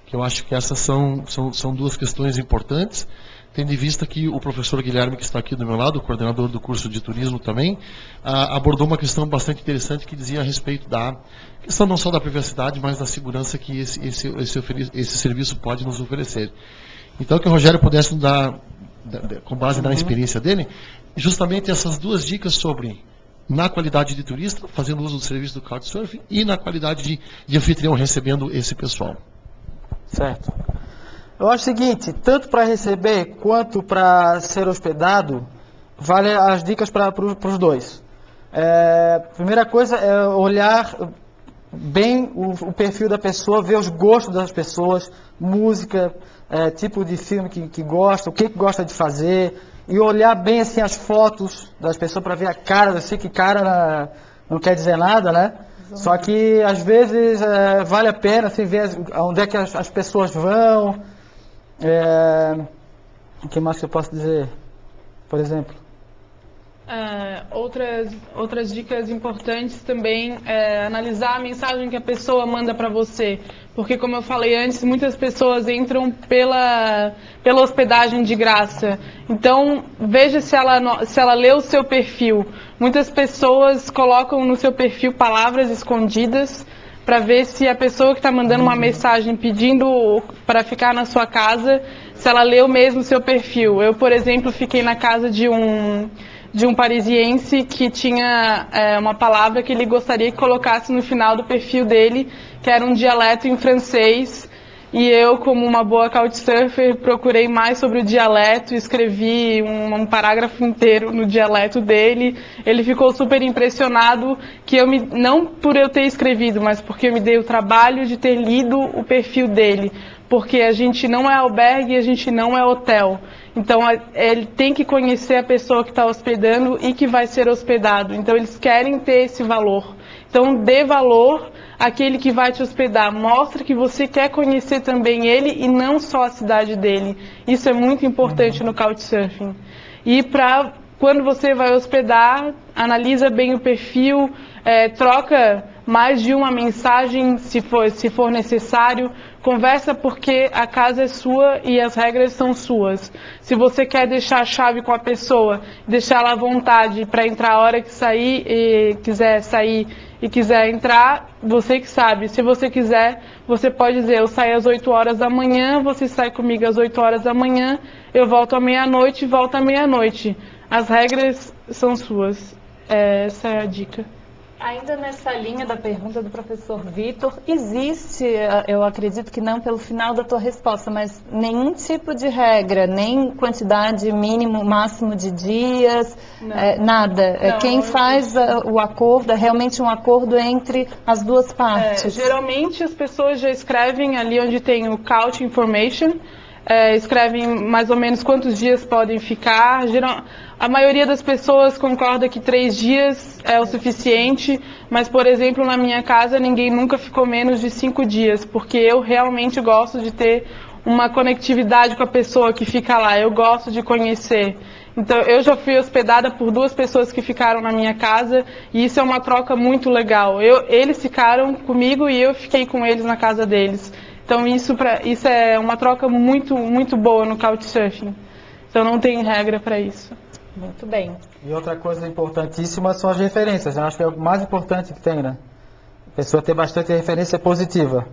que eu acho que essas são 2 questões importantes, tendo em vista que o professor Guilherme, que está aqui do meu lado, o coordenador do curso de turismo também, abordou uma questão bastante interessante que dizia a respeito da questão não só da privacidade, mas da segurança que esse serviço pode nos oferecer. Então, que o Rogério pudesse nos dar, com base na experiência dele, justamente essas 2 dicas sobre, na qualidade de turista, fazendo uso do serviço do Couchsurfing, e na qualidade de anfitrião, recebendo esse pessoal. Certo. Eu acho o seguinte, tanto para receber quanto para ser hospedado, vale as dicas para os 2. Primeira coisa é olhar bem o perfil da pessoa, ver os gostos das pessoas, música, tipo de filme que gosta, o que gosta de fazer, e olhar bem assim as fotos das pessoas para ver a cara, assim, que cara não quer dizer nada, né? Só que às vezes vale a pena assim, ver onde é que as pessoas vão. O que mais que eu posso dizer? Por exemplo. Outras dicas importantes também é analisar a mensagem que a pessoa manda para você. Porque, como eu falei antes, muitas pessoas entram pela hospedagem de graça. Então, veja se ela leu o seu perfil. Muitas pessoas colocam no seu perfil palavras escondidas para ver se a pessoa que está mandando uma mensagem pedindo para ficar na sua casa, se ela leu mesmo o seu perfil. Eu, por exemplo, fiquei na casa de um parisiense que tinha uma palavra que ele gostaria que colocasse no final do perfil dele, que era um dialeto em francês, e eu, como uma boa couchsurfer, procurei mais sobre o dialeto, escrevi um parágrafo inteiro no dialeto dele. Ele ficou super impressionado, não por eu ter escrevido, mas porque eu me dei o trabalho de ter lido o perfil dele, porque a gente não é albergue, a gente não é hotel. Então, ele tem que conhecer a pessoa que está hospedando e que vai ser hospedado. Então, eles querem ter esse valor. Então, dê valor àquele que vai te hospedar. Mostre que você quer conhecer também ele e não só a cidade dele. Isso é muito importante no Couchsurfing. E quando você vai hospedar, analisa bem o perfil, troca mais de uma mensagem se for necessário. Conversa porque a casa é sua e as regras são suas. Se você quer deixar a chave com a pessoa, deixar ela à vontade para entrar a hora que sair e quiser sair e quiser entrar, você que sabe. Se você quiser, você pode dizer, eu saio às 8 horas da manhã, você sai comigo às 8 horas da manhã, eu volto à meia-noite e volto à meia-noite. As regras são suas. Essa é a dica. Ainda nessa linha da pergunta do professor Vitor, existe, eu acredito que não pelo final da tua resposta, mas nenhum tipo de regra, nem quantidade mínimo, máximo de dias, nada. Não, quem faz o acordo é realmente um acordo entre as duas partes. Geralmente as pessoas já escrevem ali onde tem o Couch Information, escrevem mais ou menos quantos dias podem ficar. A maioria das pessoas concorda que 3 dias é o suficiente, mas, por exemplo, na minha casa ninguém nunca ficou menos de 5 dias, porque eu realmente gosto de ter uma conectividade com a pessoa que fica lá, eu gosto de conhecer. Então, eu já fui hospedada por 2 pessoas que ficaram na minha casa, e isso é uma troca muito legal. Eles ficaram comigo e eu fiquei com eles na casa deles. Então, isso é uma troca muito, muito boa no Couchsurfing. Então, não tem regra para isso. Muito bem. E outra coisa importantíssima são as referências. Eu acho que é o mais importante que tem, né? A pessoa ter bastante referência positiva.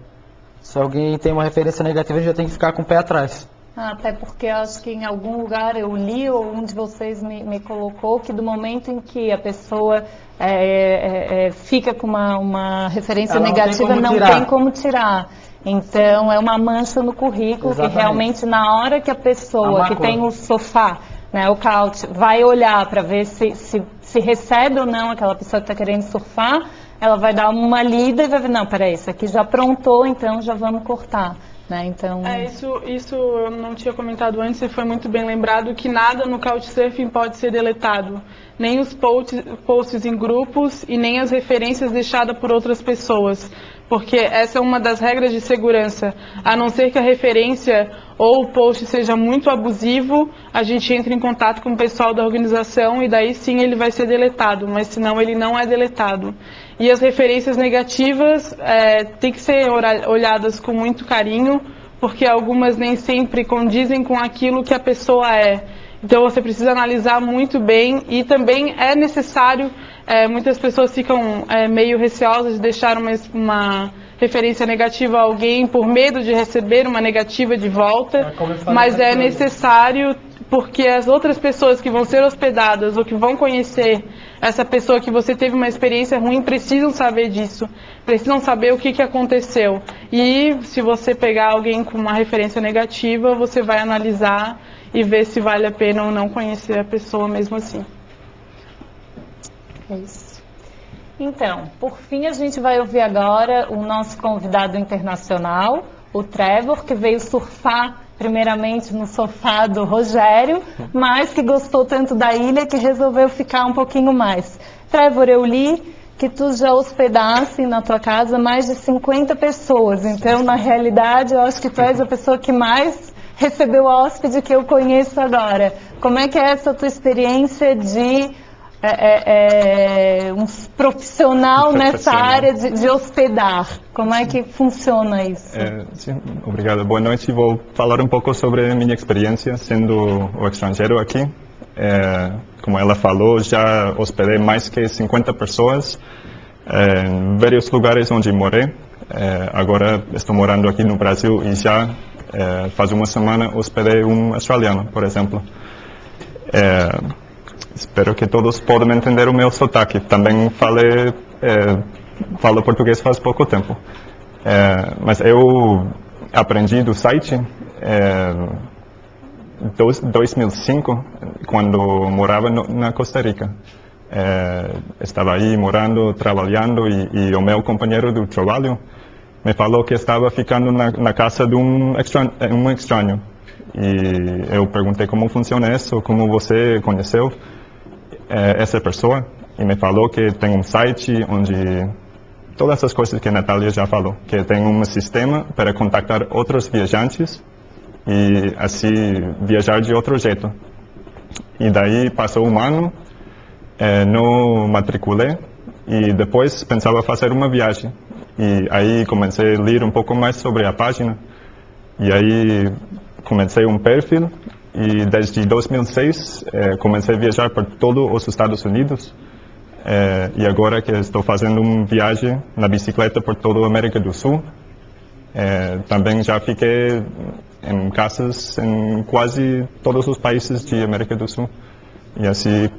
Se alguém tem uma referência negativa, já tem que ficar com o pé atrás. Até porque acho que em algum lugar eu li, ou um de vocês me colocou, que do momento em que a pessoa fica com uma referência negativa, não tem como tirar. Então, é uma mancha no currículo. Exatamente. Que realmente na hora que a pessoa que tem o sofá, né, o couch, vai olhar para ver se recebe ou não aquela pessoa que está querendo surfar, ela vai dar uma lida e vai ver, não, peraí, isso aqui já prontou, então já vamos cortar. Né? Então... Isso eu não tinha comentado antes e foi muito bem lembrado, que nada no Couchsurfing pode ser deletado. Nem os posts em grupos e nem as referências deixadas por outras pessoas. Porque essa é uma das regras de segurança. A não ser que a referência ou o post seja muito abusivo, a gente entra em contato com o pessoal da organização e daí sim ele vai ser deletado, mas senão ele não é deletado. E as referências negativas têm que ser olhadas com muito carinho, porque algumas nem sempre condizem com aquilo que a pessoa é. Então você precisa analisar muito bem e também é necessário, muitas pessoas ficam meio receosas de deixar uma referência negativa a alguém por medo de receber uma negativa de volta, mas é necessário porque as outras pessoas que vão ser hospedadas ou que vão conhecer essa pessoa que você teve uma experiência ruim precisam saber disso, precisam saber o que aconteceu. E se você pegar alguém com uma referência negativa, você vai analisar e ver se vale a pena ou não conhecer a pessoa mesmo assim. É isso. Então, por fim, a gente vai ouvir agora o nosso convidado internacional, o Trevor, que veio surfar primeiramente no sofá do Rogério, mas que gostou tanto da ilha que resolveu ficar um pouquinho mais. Trevor, eu li que tu já hospedasse na tua casa mais de 50 pessoas. Então, na realidade, eu acho que tu és a pessoa que mais recebeu hóspede que eu conheço agora. Como é que é essa tua experiência de um profissional nessa área de hospedar? Como é que funciona isso? Sim, obrigado. Boa noite. Vou falar um pouco sobre a minha experiência sendo o estrangeiro aqui. Como ela falou, já hospedei mais que 50 pessoas em vários lugares onde morei. Agora estou morando aqui no Brasil e já faz uma semana hospedei um australiano, por exemplo. Espero que todos possam entender o meu sotaque. Também falo português faz pouco tempo. Mas eu aprendi do site em 2005, quando morava na Costa Rica. Estava aí morando, trabalhando e o meu companheiro do trabalho me falou que estava ficando na casa de um estranho. E eu perguntei como funciona isso, como você conheceu essa pessoa, e me falou que tem um site onde todas essas coisas que a Natália já falou, que tem um sistema para contactar outros viajantes e assim viajar de outro jeito. E daí passou um ano, não matriculei e depois pensava fazer uma viagem. E aí comecei a ler um pouco mais sobre a página e aí comecei um perfil. E desde 2006 comecei a viajar por todos os Estados Unidos e agora que estou fazendo uma viagem na bicicleta por toda a América do Sul. Também já fiquei em casas em quase todos os países de América do Sul. E assim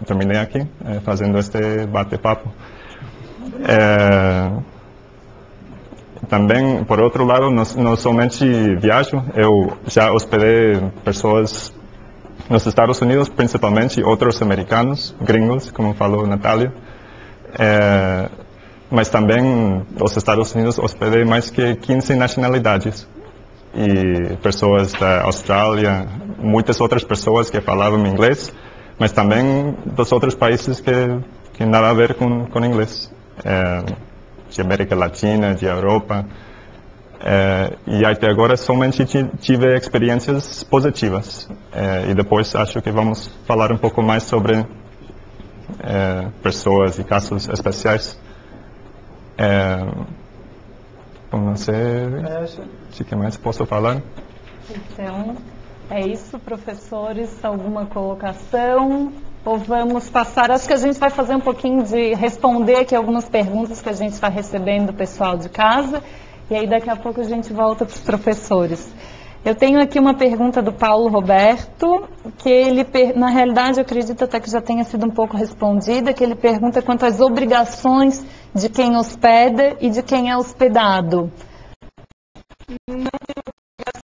terminei aqui fazendo este bate-papo. Também, por outro lado, não somente viajo, eu já hospedei pessoas nos Estados Unidos, principalmente outros americanos, gringos, como falou Natália. Mas também nos Estados Unidos hospedei mais que 15 nacionalidades. E pessoas da Austrália, muitas outras pessoas que falavam inglês, mas também dos outros países que nada a ver com inglês. De América Latina, de Europa, e até agora somente tive experiências positivas, e depois acho que vamos falar um pouco mais sobre pessoas e casos especiais. Não sei o que mais posso falar. Então, é isso, professores, alguma colocação? Ou vamos passar, acho que a gente vai fazer um pouquinho de responder aqui algumas perguntas que a gente está recebendo do pessoal de casa, e aí daqui a pouco a gente volta para os professores. Eu tenho aqui uma pergunta do Paulo Roberto, que ele, na realidade, eu acredito até que já tenha sido um pouco respondida, que ele pergunta quanto às obrigações de quem hospeda e de quem é hospedado. Não tem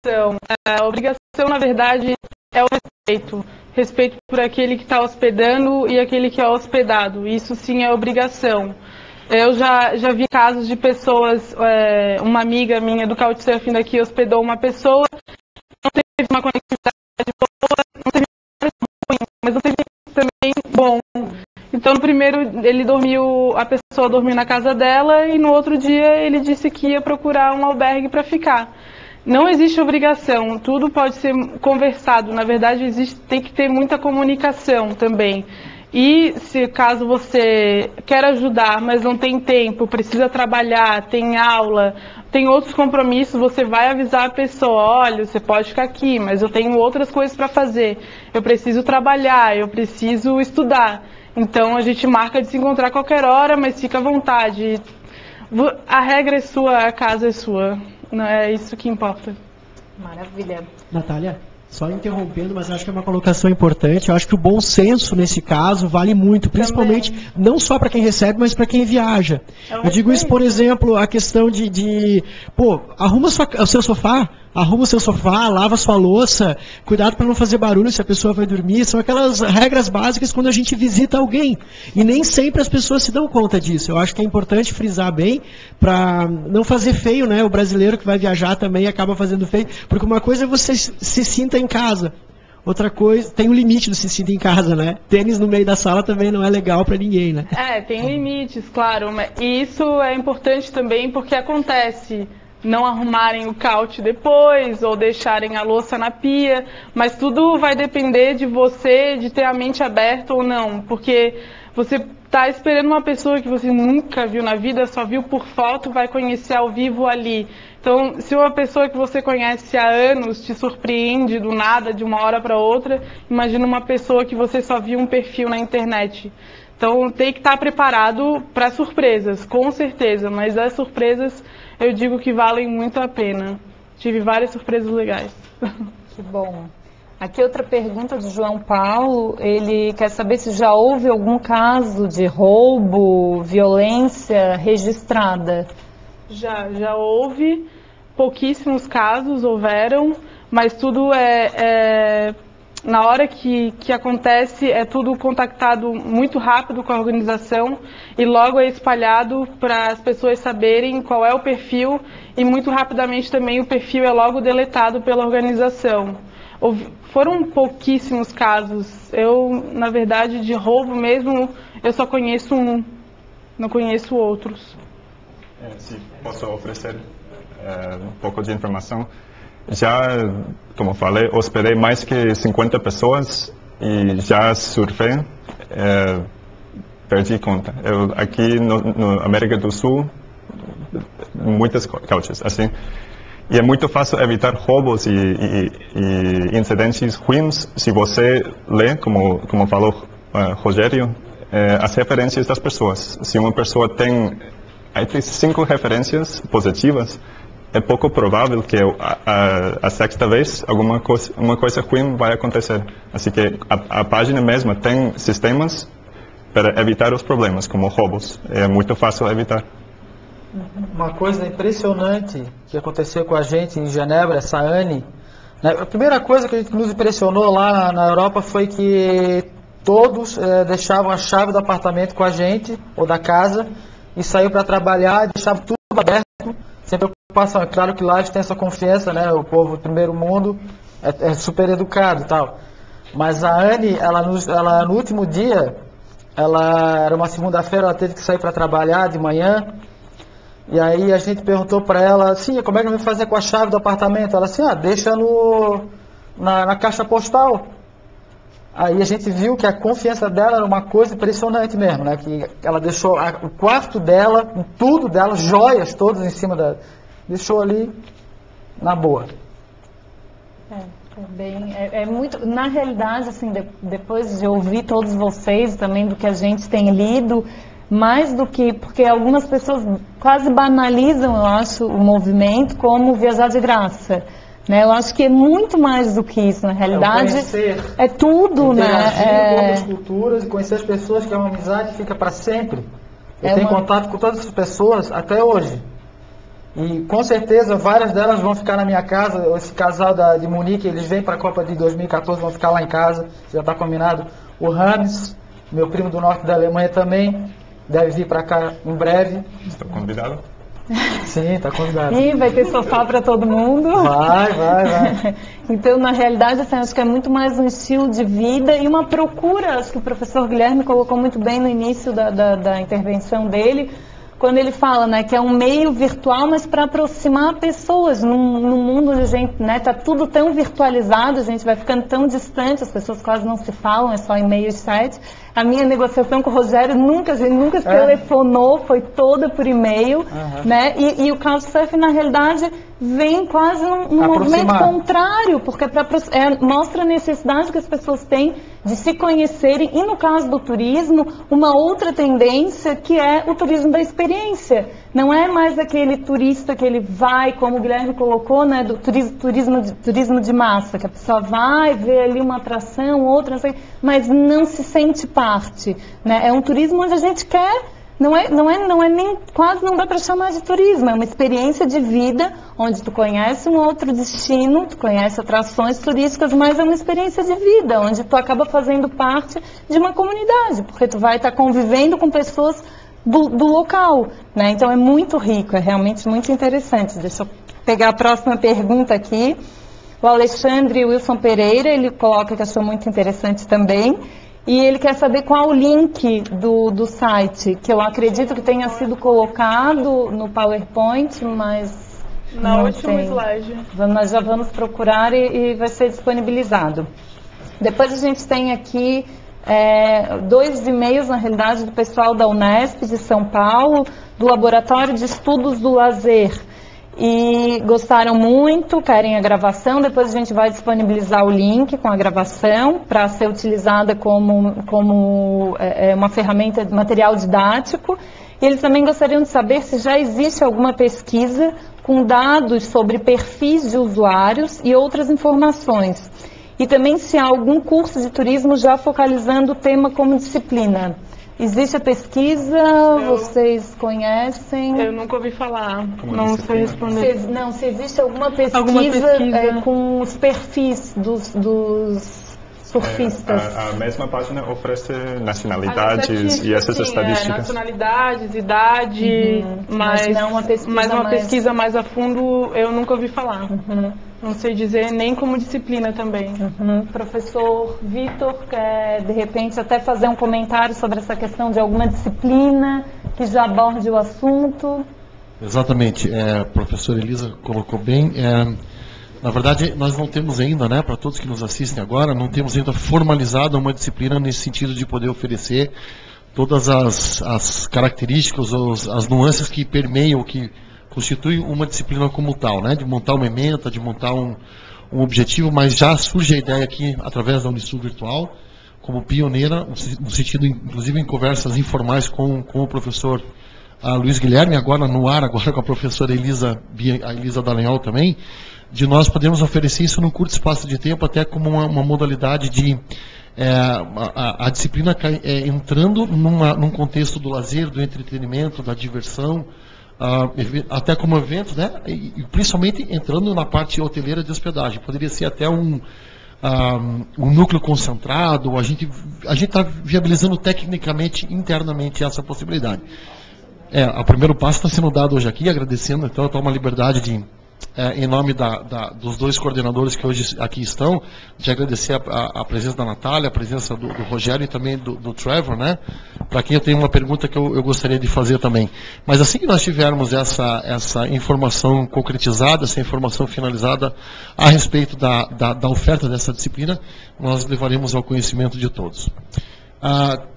obrigação. A obrigação, na verdade, é o respeito. Respeito por aquele que está hospedando e aquele que é hospedado. Isso sim é obrigação. Eu já vi casos de pessoas, uma amiga minha do Couchsurfing daqui hospedou uma pessoa, não teve uma conectividade boa, não teve ruim, mas não teve também bom. Então no primeiro a pessoa dormiu na casa dela e no outro dia ele disse que ia procurar um albergue para ficar. Não existe obrigação, tudo pode ser conversado, na verdade tem que ter muita comunicação também. E se caso você quer ajudar, mas não tem tempo, precisa trabalhar, tem aula, tem outros compromissos, você vai avisar a pessoa, olha, você pode ficar aqui, mas eu tenho outras coisas para fazer, eu preciso trabalhar, eu preciso estudar. Então a gente marca de se encontrar a qualquer hora, mas fica à vontade. A regra é sua, a casa é sua. Não é isso que importa. Maravilha. Natália, só interrompendo, mas acho que é uma colocação importante. Eu acho que o bom senso, nesse caso, vale muito, principalmente não só para quem recebe, mas para quem viaja. Eu digo isso, por exemplo, a questão arruma o seu sofá, lava a sua louça, cuidado para não fazer barulho se a pessoa vai dormir. São aquelas regras básicas quando a gente visita alguém. E nem sempre as pessoas se dão conta disso. Eu acho que é importante frisar bem para não fazer feio, né? O brasileiro que vai viajar também acaba fazendo feio, porque uma coisa é você se sinta em casa. Outra coisa, tem um limite do se sentir em casa, né? Tênis no meio da sala também não é legal para ninguém, né? Tem limites, claro. E isso é importante também porque acontece não arrumarem o couch depois ou deixarem a louça na pia, mas tudo vai depender de você, de ter a mente aberta ou não, porque você está esperando uma pessoa que você nunca viu na vida, só viu por foto, vai conhecer ao vivo ali. Então, se uma pessoa que você conhece há anos te surpreende do nada, de uma hora para outra, imagina uma pessoa que você só viu um perfil na internet. Então, tem que estar preparado para surpresas, com certeza, mas as surpresas eu digo que valem muito a pena. Tive várias surpresas legais. Que bom. Aqui outra pergunta do João Paulo, ele quer saber se já houve algum caso de roubo, violência registrada. Já houve, pouquíssimos casos houveram, mas tudo na hora que acontece, é tudo contactado muito rápido com a organização e logo é espalhado para as pessoas saberem qual é o perfil e muito rapidamente também o perfil é logo deletado pela organização. Foram pouquíssimos casos. Eu, na verdade, de roubo mesmo, eu só conheço um, não conheço outros. Se posso oferecer um pouco de informação. Já, como falei, hospedei mais que 50 pessoas e já surfei, perdi conta. Eu, aqui no América do Sul, muitas couches, assim. E é muito fácil evitar roubos e incidentes ruins se você lê, como falou Rogério, as referências das pessoas. Se uma pessoa tem entre 5 referências positivas, é pouco provável que a sexta vez uma coisa ruim vai acontecer. Assim que a página mesma tem sistemas para evitar os problemas, como roubos. É muito fácil evitar. Uma coisa impressionante que aconteceu com a gente em Genebra, essa Anne, né, a primeira coisa que nos impressionou lá na Europa foi que todos deixavam a chave do apartamento com a gente, ou da casa, e saíam para trabalhar e deixavam tudo aberto, sem preocupação. É claro que lá a gente tem essa confiança, né, o povo do primeiro mundo é super educado e tal. Mas a Anne, ela no último dia, era uma segunda-feira, ela teve que sair para trabalhar de manhã. E aí a gente perguntou para ela assim, como é que eu vou fazer com a chave do apartamento? Ela assim, deixa na caixa postal. Aí a gente viu que a confiança dela era uma coisa impressionante mesmo, né? Que ela deixou o quarto dela, tudo dela, joias todas em cima deixou ali na boa. É muito, na realidade, assim, depois de ouvir todos vocês também do que a gente tem lido, mais do que, porque algumas pessoas quase banalizam, eu acho, o movimento como viajar de graça, né? Eu acho que é muito mais do que isso, na realidade, é tudo, né? Com outras culturas e conhecer as pessoas, que é uma amizade que fica para sempre. Eu tenho contato com todas as pessoas até hoje. E com certeza várias delas vão ficar na minha casa. Esse casal de Munique, eles vêm para a Copa de 2014, vão ficar lá em casa, já está combinado. O Rames, meu primo do norte da Alemanha também, deve vir para cá em breve. Estou convidado? Sim, está convidado. E vai ter sofá para todo mundo. Vai. Então, na realidade, assim, acho que é muito mais um estilo de vida e uma procura, acho que o professor Guilherme colocou muito bem no início da intervenção dele, quando ele fala, né, que é um meio virtual, mas para aproximar pessoas num mundo onde a gente, né, tá tudo tão virtualizado, a gente vai ficando tão distante, as pessoas quase não se falam, é só e-mail e chat. A minha negociação com o Rogério nunca se telefonou, foi toda por e-mail, né? E o Couchsurfing, na realidade, vem quase num movimento contrário, porque mostra a necessidade que as pessoas têm de se conhecerem, e no caso do turismo, uma outra tendência que é o turismo da experiência. Não é mais aquele turista que ele vai, como o Guilherme colocou, né, do turismo de massa, que a pessoa vai ver ali uma atração, outra, não sei, mas não se sente parte, né? É um turismo onde a gente quer, não é nem, quase não dá para chamar de turismo, é uma experiência de vida, onde tu conhece um outro destino, tu conhece atrações turísticas, mas é uma experiência de vida, onde tu acaba fazendo parte de uma comunidade, porque tu vai estar convivendo com pessoas do local, né? Então é muito rico, é realmente muito interessante. Deixa eu pegar a próxima pergunta aqui. O Alexandre Wilson Pereira, ele coloca que achou muito interessante também. E ele quer saber qual o link do site, que eu acredito que tenha sido colocado no PowerPoint, mas Na última slide. Nós já vamos procurar e vai ser disponibilizado. Depois a gente tem aqui 2 e-mails, na realidade, do pessoal da Unesp de São Paulo, do Laboratório de Estudos do Lazer. E gostaram muito, querem a gravação. Depois a gente vai disponibilizar o link com a gravação para ser utilizada como uma ferramenta de material didático. E eles também gostariam de saber se já existe alguma pesquisa com dados sobre perfis de usuários e outras informações. E também se há algum curso de turismo já focalizando o tema como disciplina. Existe a pesquisa, vocês conhecem? Eu nunca ouvi falar, não sei responder. Se existe alguma pesquisa, com os perfis dos surfistas. A mesma página oferece nacionalidades e essas estatísticas. Nacionalidades, idade, mas uma pesquisa mais a fundo eu nunca ouvi falar. Não sei dizer nem como disciplina também. Professor Vitor, quer de repente até fazer um comentário sobre essa questão de alguma disciplina que já aborde o assunto? Exatamente, a professora Elisa colocou bem. Na verdade, nós não temos ainda, né, para todos que nos assistem agora, não temos ainda formalizado uma disciplina nesse sentido de poder oferecer todas as características, as nuances que permeiam, que constitui uma disciplina como tal, né? De montar uma ementa, de montar um objetivo, mas já surge a ideia aqui, através da Unisul Virtual, como pioneira, no sentido, inclusive, em conversas informais com o professor Luiz Guilherme, agora no ar, agora com a professora a Elisa Dallagnol também, de nós podermos oferecer isso num curto espaço de tempo, até como uma modalidade de a disciplina entrando num contexto do lazer, do entretenimento, da diversão, até como evento, né? E principalmente entrando na parte hoteleira de hospedagem. Poderia ser até um núcleo concentrado. A gente está viabilizando tecnicamente, internamente, essa possibilidade. O primeiro passo está sendo dado hoje aqui, agradecendo, então eu tomo a liberdade de, em nome dos 2 coordenadores que hoje aqui estão, de agradecer a presença da Natália, a presença do Rogério e também do Trevor, né? Para quem eu tenho uma pergunta que eu gostaria de fazer também. Mas assim que nós tivermos essa informação concretizada, essa informação finalizada a respeito da oferta dessa disciplina, nós levaremos ao conhecimento de todos.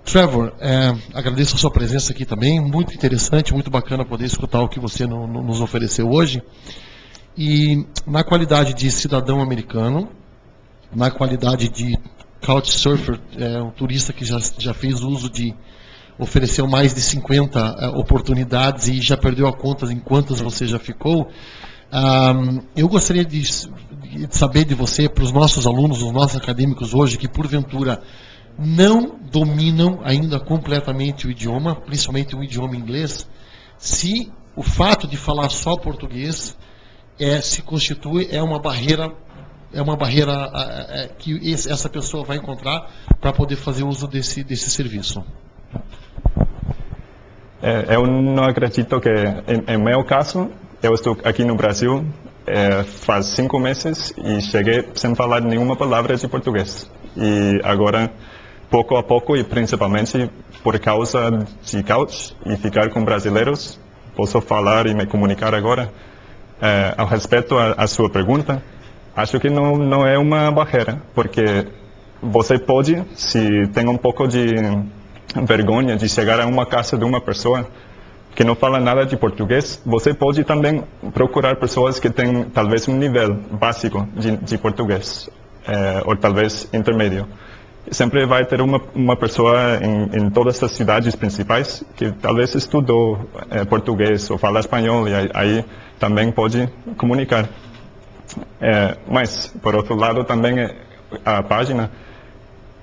Trevor, agradeço a sua presença aqui também, muito interessante, muito bacana poder escutar o que você nos ofereceu hoje. E na qualidade de cidadão americano, na qualidade de couchsurfer, um turista que já fez uso ofereceu mais de 50 oportunidades e já perdeu a conta em quantas você já ficou, eu gostaria de saber de você, para os nossos alunos, os nossos acadêmicos hoje, que porventura não dominam ainda completamente o idioma, principalmente o idioma inglês, se o fato de falar só português se constitui uma barreira que essa pessoa vai encontrar para poder fazer uso desse serviço. Eu não acredito que, em meu caso, eu estou aqui no Brasil faz 5 meses e cheguei sem falar nenhuma palavra de português. E agora, pouco a pouco, e principalmente por causa de couch e ficar com brasileiros, posso falar e me comunicar agora. Ao respeito à sua pergunta, acho que não é uma barreira, porque você pode, se tem um pouco de vergonha de chegar a uma casa de uma pessoa que não fala nada de português, você pode também procurar pessoas que têm talvez um nível básico de português, ou talvez intermédio. Sempre vai ter uma pessoa em todas as cidades principais que talvez estudou português ou fala espanhol e aí também pode comunicar. Mas, por outro lado, também a página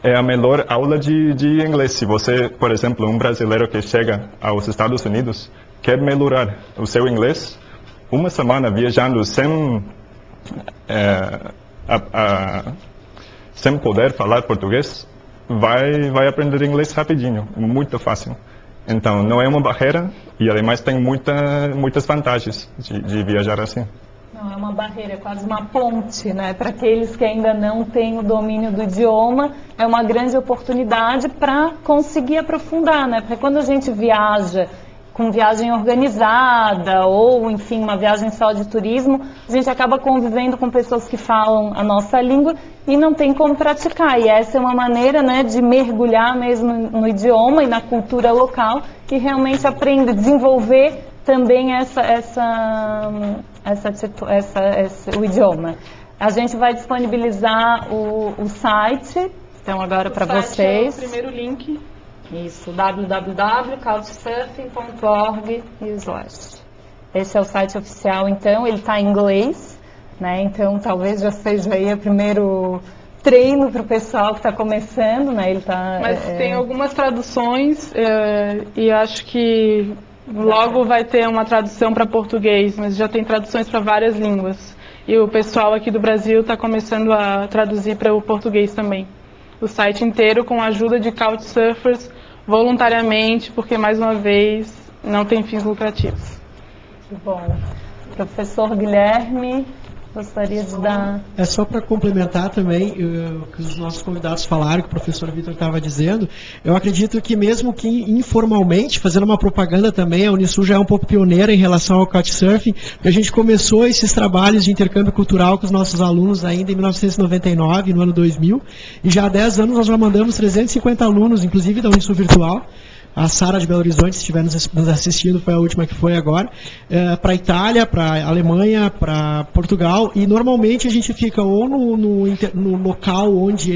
é a melhor aula de inglês. Se você, por exemplo, um brasileiro que chega aos Estados Unidos, quer melhorar o seu inglês, uma semana viajando sem poder falar português, vai aprender inglês rapidinho, muito fácil. Então, não é uma barreira e, ademais, tem muitas vantagens de viajar assim. Não, é uma barreira, é quase uma ponte, né? Para aqueles que ainda não têm o domínio do idioma, é uma grande oportunidade para conseguir aprofundar, né? Porque quando a gente viaja com viagem organizada ou, enfim, uma viagem só de turismo, a gente acaba convivendo com pessoas que falam a nossa língua e não tem como praticar. E essa é uma maneira, né, de mergulhar mesmo no idioma e na cultura local e realmente aprender, desenvolver também o idioma. A gente vai disponibilizar o site, então agora para vocês. É o primeiro link. Isso, www.couchsurfing.org. Esse é o site oficial, então, ele está em inglês, né? Então talvez já seja aí o primeiro treino para o pessoal que está começando, né? Ele tá, mas tem algumas traduções e acho que logo vai ter uma tradução para português, mas já tem traduções para várias línguas. E o pessoal aqui do Brasil está começando a traduzir para o português também. O site inteiro com a ajuda de Couchsurfers voluntariamente, porque, mais uma vez, não tem fins lucrativos. Que bom. Professor Guilherme, gostaria de dar... É só para complementar também o que os nossos convidados falaram, que o professor Vitor estava dizendo. Eu acredito que mesmo que informalmente, fazendo uma propaganda também, a Unisul já é um pouco pioneira em relação ao Couchsurfing, porque a gente começou esses trabalhos de intercâmbio cultural com os nossos alunos ainda em 1999, no ano 2000, e já há 10 anos nós já mandamos 350 alunos, inclusive da Unisul Virtual. A Sara de Belo Horizonte, se estiver nos assistindo, foi a última que foi agora, para a Itália, para a Alemanha, para Portugal, e normalmente a gente fica ou no local onde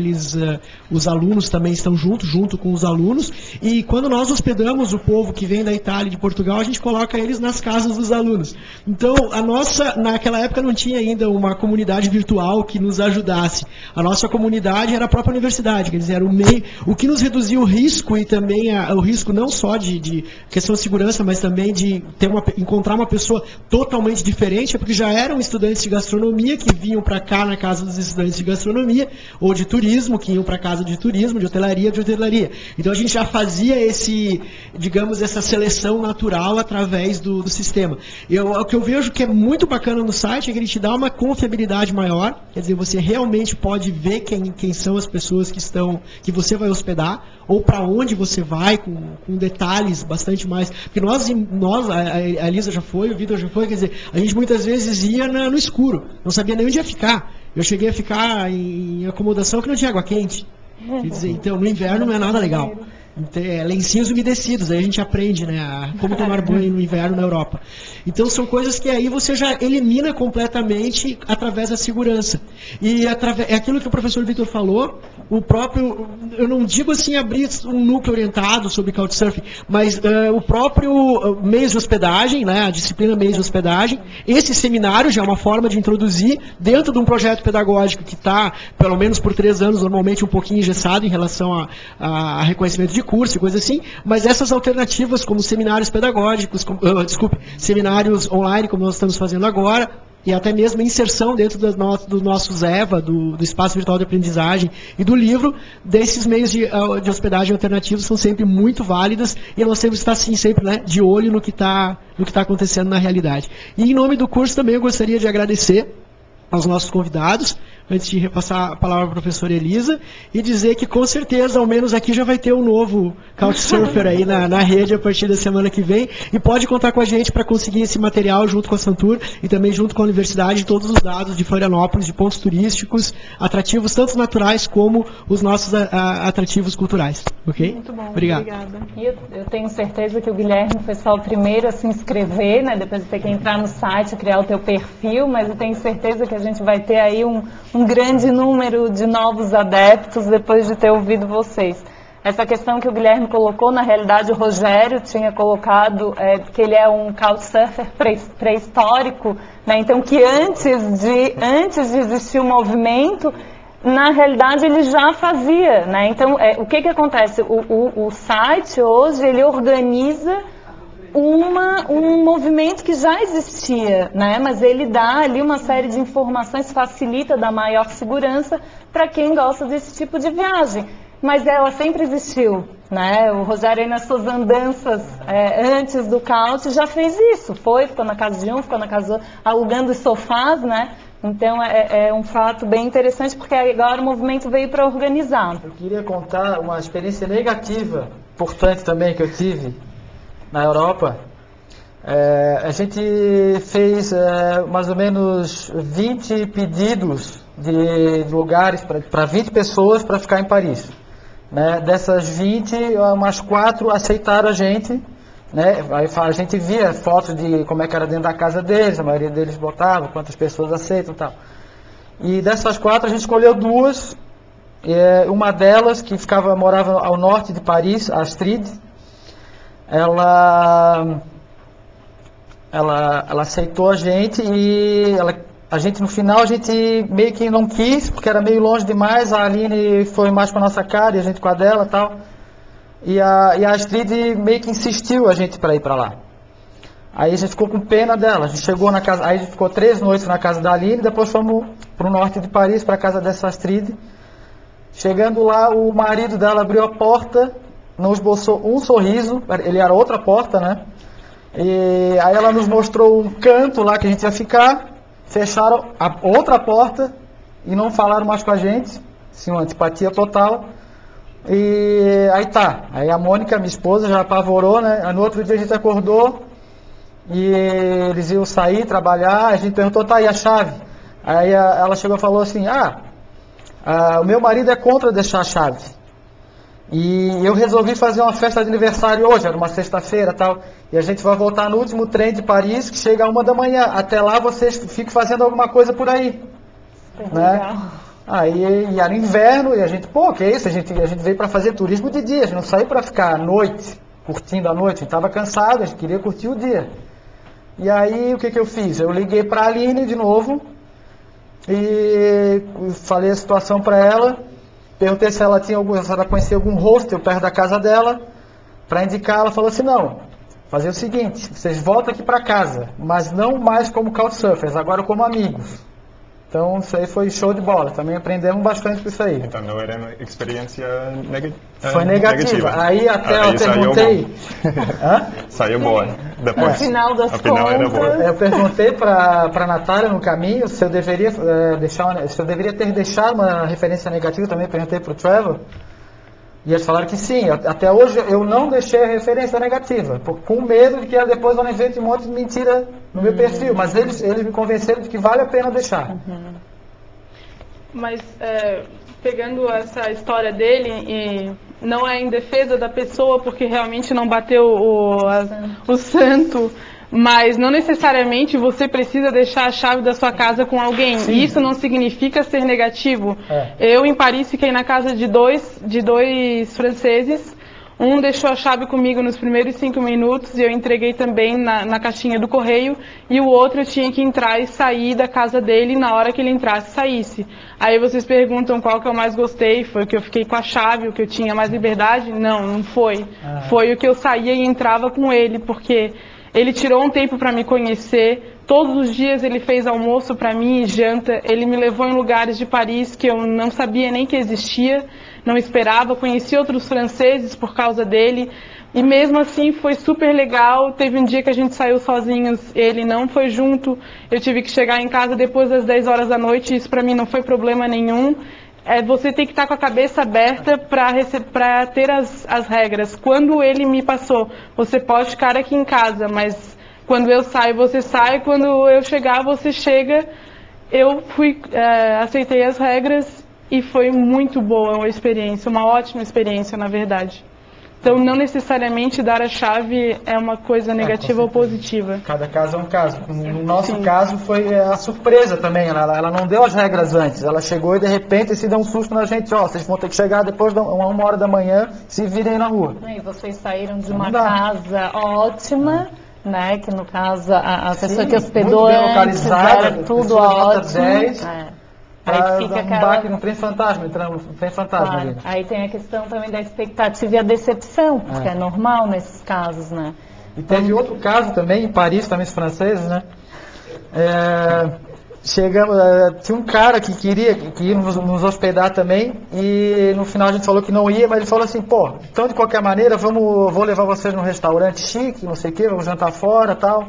os alunos também estão junto com os alunos, e quando nós hospedamos o povo que vem da Itália e de Portugal, a gente coloca eles nas casas dos alunos. Então, naquela época não tinha ainda uma comunidade virtual que nos ajudasse. A nossa comunidade era a própria universidade, quer dizer, era o que nos reduzia o risco e também o risco não só de questão de segurança, mas também de encontrar uma pessoa totalmente diferente, é porque já eram estudantes de gastronomia que vinham para cá na casa dos estudantes de gastronomia, ou de turismo, que iam para casa de turismo, de hotelaria. Então a gente já fazia essa seleção natural através do sistema. O que eu vejo que é muito bacana no site é que ele te dá uma confiabilidade maior, quer dizer, você realmente pode ver quem são as pessoas que você vai hospedar, ou para onde você vai, com detalhes bastante mais. Porque nós a Elisa já foi, o Vitor já foi, quer dizer, a gente muitas vezes ia no escuro, não sabia nem onde ia ficar. Eu cheguei a ficar em acomodação que não tinha água quente. Quer dizer, então no inverno não é nada legal. Lencinhos umedecidos, aí a gente aprende, né, como tomar banho no inverno na Europa. Então são coisas que aí você já elimina completamente através da segurança. E é aquilo que o professor Vitor falou, eu não digo assim abrir um núcleo orientado sobre Couchsurfing, mas o próprio mês de hospedagem, né, a disciplina mês de hospedagem, esse seminário já é uma forma de introduzir dentro de um projeto pedagógico que está, pelo menos por 3 anos, normalmente um pouquinho engessado em relação a reconhecimento de curso e coisa assim, mas essas alternativas como seminários pedagógicos, seminários online, como nós estamos fazendo agora, e até mesmo inserção dentro do nosso EVA, do Espaço Virtual de Aprendizagem e do livro, desses meios de hospedagem alternativos são sempre muito válidas e nós temos que estar assim, sempre, né, de olho no que está acontecendo na realidade. E em nome do curso também eu gostaria de agradecer aos nossos convidados, antes de repassar a palavra para a professora Elisa, e dizer que com certeza, ao menos aqui já vai ter um novo Couchsurfer aí na rede a partir da semana que vem, e pode contar com a gente para conseguir esse material junto com a Santur e também junto com a Universidade, todos os dados de Florianópolis, de pontos turísticos, atrativos, tanto naturais como os nossos atrativos culturais. Ok? Muito bom, obrigado. Obrigada. E eu tenho certeza que o Guilherme foi só o primeiro a se inscrever, né? Depois de ter que entrar no site, criar o teu perfil, mas eu tenho certeza que a gente vai ter aí um grande número de novos adeptos depois de ter ouvido vocês. Essa questão que o Guilherme colocou, na realidade o Rogério tinha colocado, que ele é um Couchsurfer pré-histórico, né? Então que antes de existir o movimento, na realidade ele já fazia, né? Então o que acontece? O site hoje ele organiza um movimento que já existia, né? Mas ele dá ali uma série de informações, facilita, dá maior segurança para quem gosta desse tipo de viagem. Mas ela sempre existiu. né? O Rogério aí nas suas andanças antes do Caute já fez isso, ficou na casa de um, ficou na casa do outro, alugando os sofás, né? Então é um fato bem interessante, porque agora o movimento veio para organizar. Eu queria contar uma experiência negativa, importante também, que eu tive na Europa. A gente fez mais ou menos 20 pedidos de lugares para 20 pessoas para ficar em Paris. Né? Dessas 20, umas 4 aceitaram a gente. Né? Aí a gente via fotos de como é que era dentro da casa deles, a maioria deles botava, quantas pessoas aceitam e tal. E dessas 4 a gente escolheu 2, uma delas que morava ao norte de Paris, a Astrid, ela aceitou a gente e a gente no final a gente meio que não quis, porque era meio longe demais, a Aline foi mais para nossa cara e a gente com a dela e tal. E a Astrid meio que insistiu a gente para ir para lá. Aí a gente ficou com pena dela. A gente chegou na casa, aí a gente ficou 3 noites na casa da Aline, depois fomos para o norte de Paris, para a casa dessa Astrid. Chegando lá, o marido dela abriu a porta, não esboçou um sorriso, ele era outra porta, né? E aí ela nos mostrou um canto lá que a gente ia ficar, fecharam a outra porta e não falaram mais com a gente, assim, uma antipatia total. E aí a Mônica, minha esposa, já apavorou, né? Aí no outro dia a gente acordou e eles iam sair, trabalhar, a gente perguntou, e a chave? Aí ela chegou e falou assim, o meu marido é contra deixar a chave. E eu resolvi fazer uma festa de aniversário hoje, era uma sexta-feira e tal, e a gente vai voltar no último trem de Paris, que chega às 1 da manhã. Até lá vocês fiquem fazendo alguma coisa por aí. Né? Legal. Aí era inverno e a gente, que é isso? A gente veio para fazer turismo de dia, a gente não saiu para ficar à noite, curtindo a noite, a gente estava cansado, a gente queria curtir o dia. E aí o que eu fiz? Eu liguei para a Aline de novo e falei a situação para ela, perguntei se ela conhecia algum hostel perto da casa dela, para indicar. Ela falou assim, não, fazer o seguinte, vocês voltam aqui para casa, mas não mais como couchsurfers, agora como amigos. Então, isso aí foi show de bola. Também aprendemos bastante com isso aí. Então, não era uma experiência foi negativa. Aí até eu perguntei... Saiu boa. Depois, no final das contas, era boa. Eu perguntei para a Natália no caminho se eu deveria ter deixado uma referência negativa. Também perguntei para o Trevor. E eles falaram que sim. Até hoje eu não deixei a referência negativa, com medo de que depois eu invente um monte de mentira no meu perfil. Mas eles me convenceram de que vale a pena deixar. Mas pegando essa história dele, e não é em defesa da pessoa, porque realmente não bateu o santo, mas não necessariamente você precisa deixar a chave da sua casa com alguém. Sim. Isso não significa ser negativo. Eu, em Paris, fiquei na casa de dois franceses. Um deixou a chave comigo nos primeiros 5 minutos e eu entreguei também na caixinha do correio. E o outro eu tinha que entrar e sair da casa dele na hora que ele entrasse e saísse. Aí vocês perguntam qual que eu mais gostei. Foi o que eu fiquei com a chave, o que eu tinha mais liberdade? Não foi. Foi o que eu saía e entrava com ele, porque ele tirou um tempo para me conhecer. Todos os dias ele fez almoço para mim e janta. Ele me levou em lugares de Paris que eu não sabia nem que existia, não esperava. Conheci outros franceses por causa dele. E mesmo assim foi super legal. Teve um dia que a gente saiu sozinhos, ele não foi junto. Eu tive que chegar em casa depois das 10 horas da noite. Isso para mim não foi problema nenhum. Você tem que estar com a cabeça aberta para ter as regras. Quando ele me passou, você pode ficar aqui em casa, mas quando eu saio, você sai. Quando eu chegar, você chega. Eu aceitei as regras e foi muito boa a experiência, uma ótima experiência, na verdade. Então, não necessariamente dar a chave é uma coisa negativa ou positiva. Cada caso é um caso. No nosso caso, foi a surpresa também. Ela não deu as regras antes. Ela chegou e, de repente, se deu um susto na gente. Vocês vão ter que chegar depois de 1 hora da manhã, se virem na rua. E vocês saíram de uma casa ótima, né? Que, no caso, a pessoa que hospedou muito bem localizada, era tudo ótimo. 10, Aí fica um baque no trem fantasma, entrando no trem fantasma. Claro. Ali. Aí tem a questão também da expectativa e a decepção, porque é normal nesses casos, né? E teve outro caso também, em Paris, também os franceses, né? chegamos, tinha um cara que queria que ia nos hospedar também, e no final a gente falou que não ia, mas ele falou assim, pô, então de qualquer maneira, vou levar vocês num restaurante chique, não sei o que, vamos jantar fora, tal.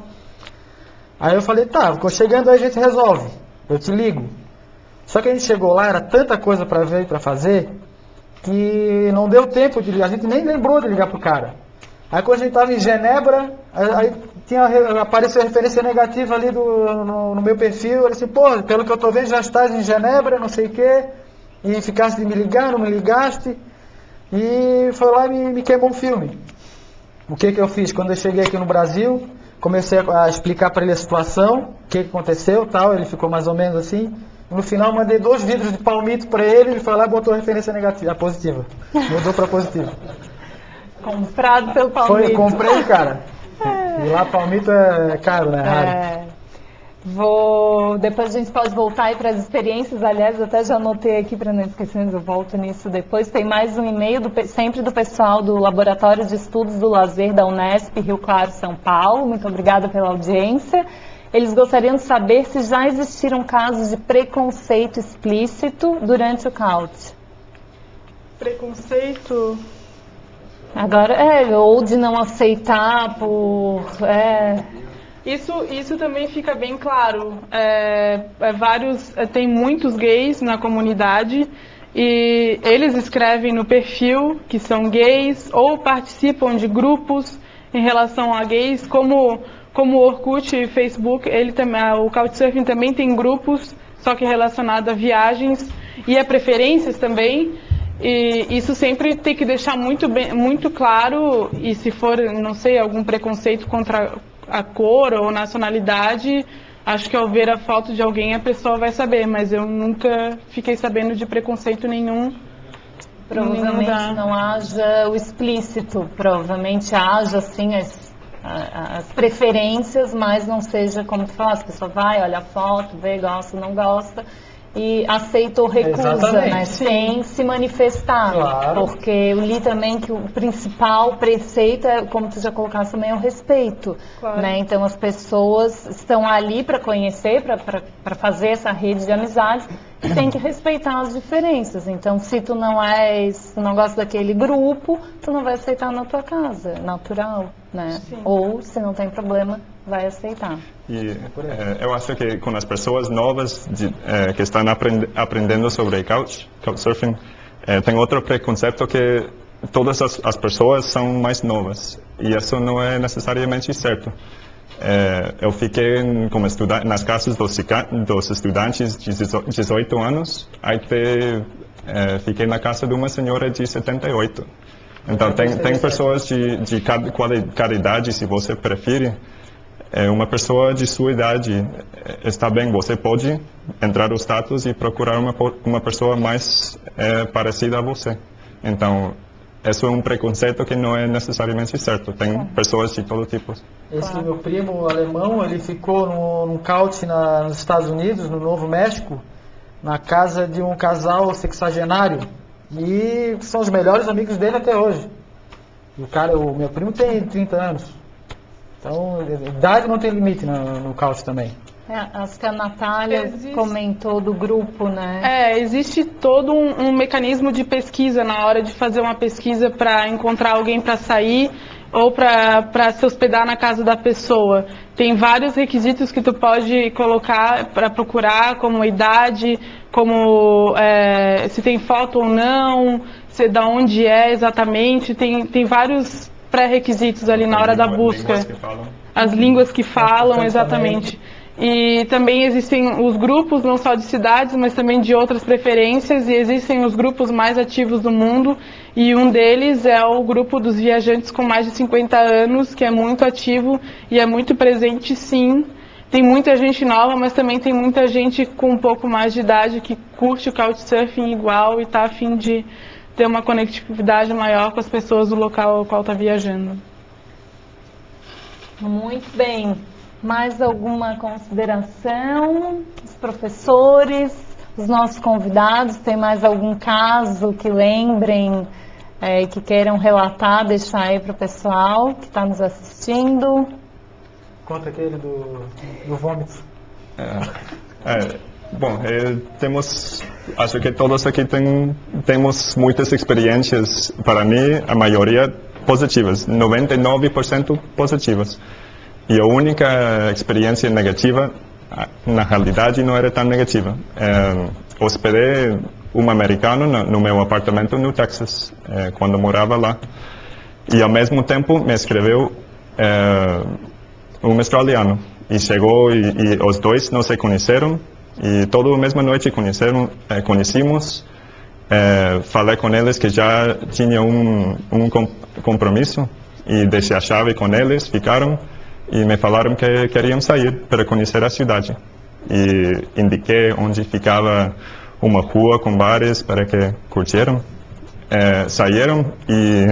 Aí eu falei, tá, chegando aí a gente resolve, eu te ligo. Só que a gente chegou lá, era tanta coisa para ver e para fazer, que não deu tempo de ligar, a gente nem lembrou de ligar pro cara. Aí quando a gente estava em Genebra, aí apareceu a referência negativa ali no meu perfil, ele disse, pô, pelo que eu estou vendo, já estás em Genebra, não sei o quê, e ficaste de me ligar, não me ligaste, e foi lá e me queimou um filme. O que eu fiz? Quando eu cheguei aqui no Brasil, comecei a explicar para ele a situação, o que aconteceu, tal, ele ficou mais ou menos assim. No final, mandei 2 vidros de palmito para ele foi lá e botou a referência negativa, a positiva. Mudou para positiva. Comprado pelo palmito. Comprei, cara. E lá palmito é caro, né? Raro. Depois a gente pode voltar aí para as experiências, aliás, eu até já anotei aqui para não esquecer, mas eu volto nisso depois. Tem mais um e-mail sempre do pessoal do Laboratório de Estudos do Lazer da Unesp, Rio Claro, São Paulo. Muito obrigada pela audiência. Eles gostariam de saber se já existiram casos de preconceito explícito durante o CAUT. Preconceito? Agora, ou de não aceitar por... Isso também fica bem claro. Tem muitos gays na comunidade e eles escrevem no perfil que são gays ou participam de grupos em relação a gays, como o Orkut e Facebook. O Couchsurfing também tem grupos, só que relacionado a viagens e a preferências também. E isso sempre tem que deixar muito claro, e se for, não sei, algum preconceito contra a cor ou nacionalidade, acho que ao ver a foto de alguém a pessoa vai saber, mas eu nunca fiquei sabendo de preconceito nenhum. Provavelmente não haja o explícito, provavelmente haja sim as preferências, mas não seja como tu falaste, a pessoa vai, olha a foto, vê, gosta, não gosta, e aceita ou recusa, né, sem se manifestar. Claro. Porque eu li também que o principal preceito, como tu já colocaste também, é o respeito. Claro. Né? Então as pessoas estão ali para conhecer, para fazer essa rede de amizade, e tem que respeitar as diferenças. Então se tu não gosta daquele grupo, tu não vai aceitar na tua casa, natural, né? Sim. Ou se não tem problema, vai aceitar. E eu acho que com as pessoas novas que estão aprendendo sobre Couchsurfing, tem outro preconceito que todas as pessoas são mais novas. E isso não é necessariamente certo. Eu fiquei como estudante nas casas dos estudantes de 18 anos, até fiquei na casa de uma senhora de 78. Então tem pessoas de cada idade, se você prefere. Uma pessoa de sua idade está bem, você pode entrar no status e procurar uma pessoa mais parecida a você. Então, isso é um preconceito que não é necessariamente certo. Tem pessoas de todo tipo. Esse meu primo alemão, ele ficou num couch nos Estados Unidos, no Novo México, na casa de um casal sexagenário. E são os melhores amigos dele até hoje. O meu primo tem 30 anos. Então, idade não tem limite no couch também. Acho que a Natália comentou do grupo, né? Existe todo um mecanismo de pesquisa na hora de fazer uma pesquisa para encontrar alguém para sair ou para se hospedar na casa da pessoa. Tem vários requisitos que tu pode colocar para procurar, como idade, como se tem foto ou não, da onde é exatamente. Tem vários pré-requisitos ali na hora da busca. As línguas que falam, exatamente. E também existem os grupos, não só de cidades, mas também de outras preferências, e existem os grupos mais ativos do mundo, e um deles é o grupo dos viajantes com mais de 50 anos, que é muito ativo e é muito presente, sim. Tem muita gente nova, mas também tem muita gente com um pouco mais de idade que curte o Couchsurfing igual e está a fim de ter uma conectividade maior com as pessoas do local ao qual está viajando. Muito bem. Mais alguma consideração? Os professores, os nossos convidados, tem mais algum caso que lembrem, que queiram relatar, deixar aí para o pessoal que está nos assistindo? Conta aquele do vômito. Bom, acho que todos aqui temos muitas experiências, para mim, a maioria positivas, 99% positivas. E a única experiência negativa, na realidade, não era tão negativa. Hospedei um americano no meu apartamento no Texas, quando morava lá. E ao mesmo tempo me escreveu um australiano. E chegou e os dois não se conheceram. E toda a mesma noite conhecimos. Falei com eles que já tinha um compromisso. E deixei a chave com eles, ficaram. E me falaram que queriam sair para conhecer a cidade. E indiquei onde ficava uma rua com bares para que curtiram. Saíram e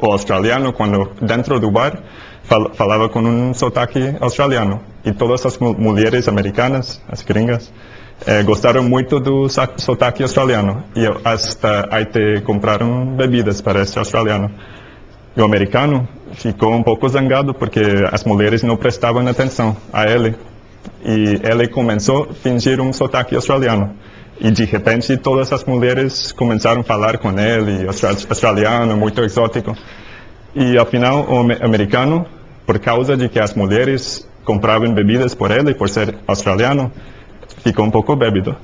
o australiano, quando dentro do bar, falava com um sotaque australiano. E todas as mulheres americanas, as gringas, gostaram muito do sotaque australiano. E até compraram bebidas para esse australiano. E o americano ficou um pouco zangado porque as mulheres não prestavam atenção a ele. E ele começou a fingir um sotaque australiano. E de repente todas as mulheres começaram a falar com ele, australiano, muito exótico. E ao final o americano, por causa de que as mulheres compravam bebidas por ele, por ser australiano, ficou um pouco bêbado.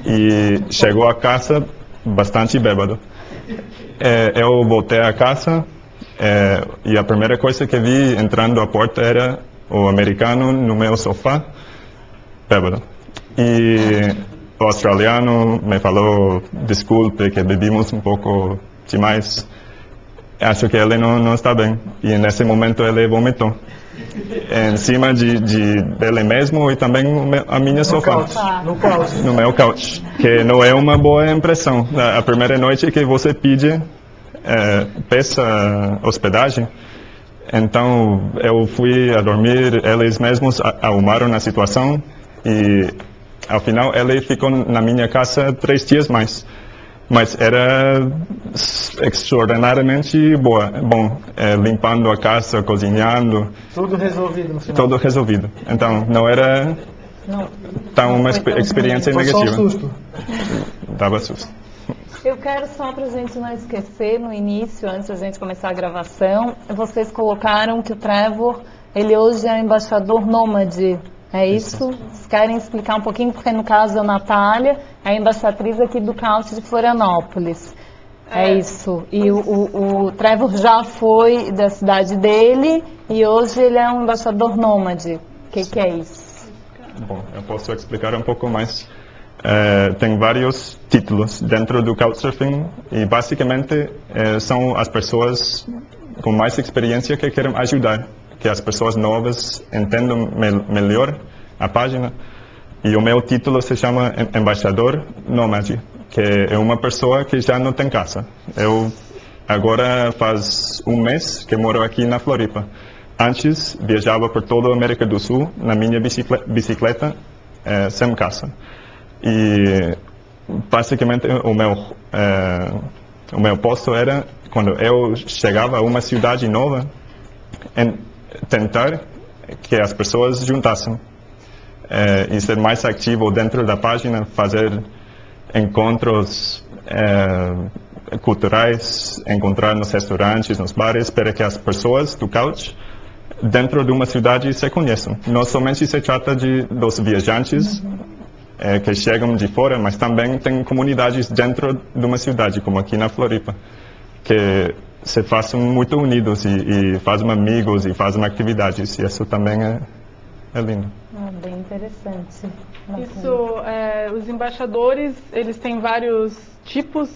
E chegou a casa bastante bêbado. Eu voltei a casa e a primeira coisa que vi entrando a porta era o americano no meu sofá, bêbado. E o australiano me falou, desculpe, que bebimos um pouco demais. Acho que ele não está bem. E nesse momento ele vomitou. Em cima dele mesmo e também a minha sofá. No meu couch. Que não é uma boa impressão. A primeira noite que você peça hospedagem, então eu fui a dormir, eles mesmos arrumaram a situação e ao final ele ficou na minha casa 3 dias mais. Mas era extraordinariamente bom, limpando a casa, cozinhando. Tudo resolvido no final. Tudo resolvido. Então não era tão uma experiência negativa. Foi só um susto. Dava susto. Eu quero só para a gente não esquecer, no início, antes da gente começar a gravação, vocês colocaram que o Trevor, ele hoje é embaixador nômade. É isso? Vocês querem explicar um pouquinho? Porque no caso a Natália é a embaixatriz aqui do Couch de Florianópolis. É isso. E o Trevor já foi da cidade dele e hoje ele é um embaixador nômade. O que é isso? Bom, eu posso explicar um pouco mais. Tem vários títulos dentro do Couchsurfing e basicamente são as pessoas com mais experiência que querem ajudar, que as pessoas novas entendam melhor a página. E o meu título se chama Embaixador Nômade, que é uma pessoa que já não tem casa. Eu agora faz um mês que moro aqui na Floripa. Antes viajava por toda a América do Sul na minha bicicleta sem casa. E basicamente o meu posto era, quando eu chegava a uma cidade nova, tentar que as pessoas juntassem e ser mais ativo dentro da página, fazer encontros culturais, encontrar nos restaurantes, nos bares, para que as pessoas do Couch dentro de uma cidade se conheçam. Não somente se trata dos viajantes que chegam de fora, mas também tem comunidades dentro de uma cidade, como aqui na Floripa, que se façam muito unidos e fazem amigos e fazem atividades, e isso também é lindo. Bem interessante. Isso, os embaixadores, eles têm vários tipos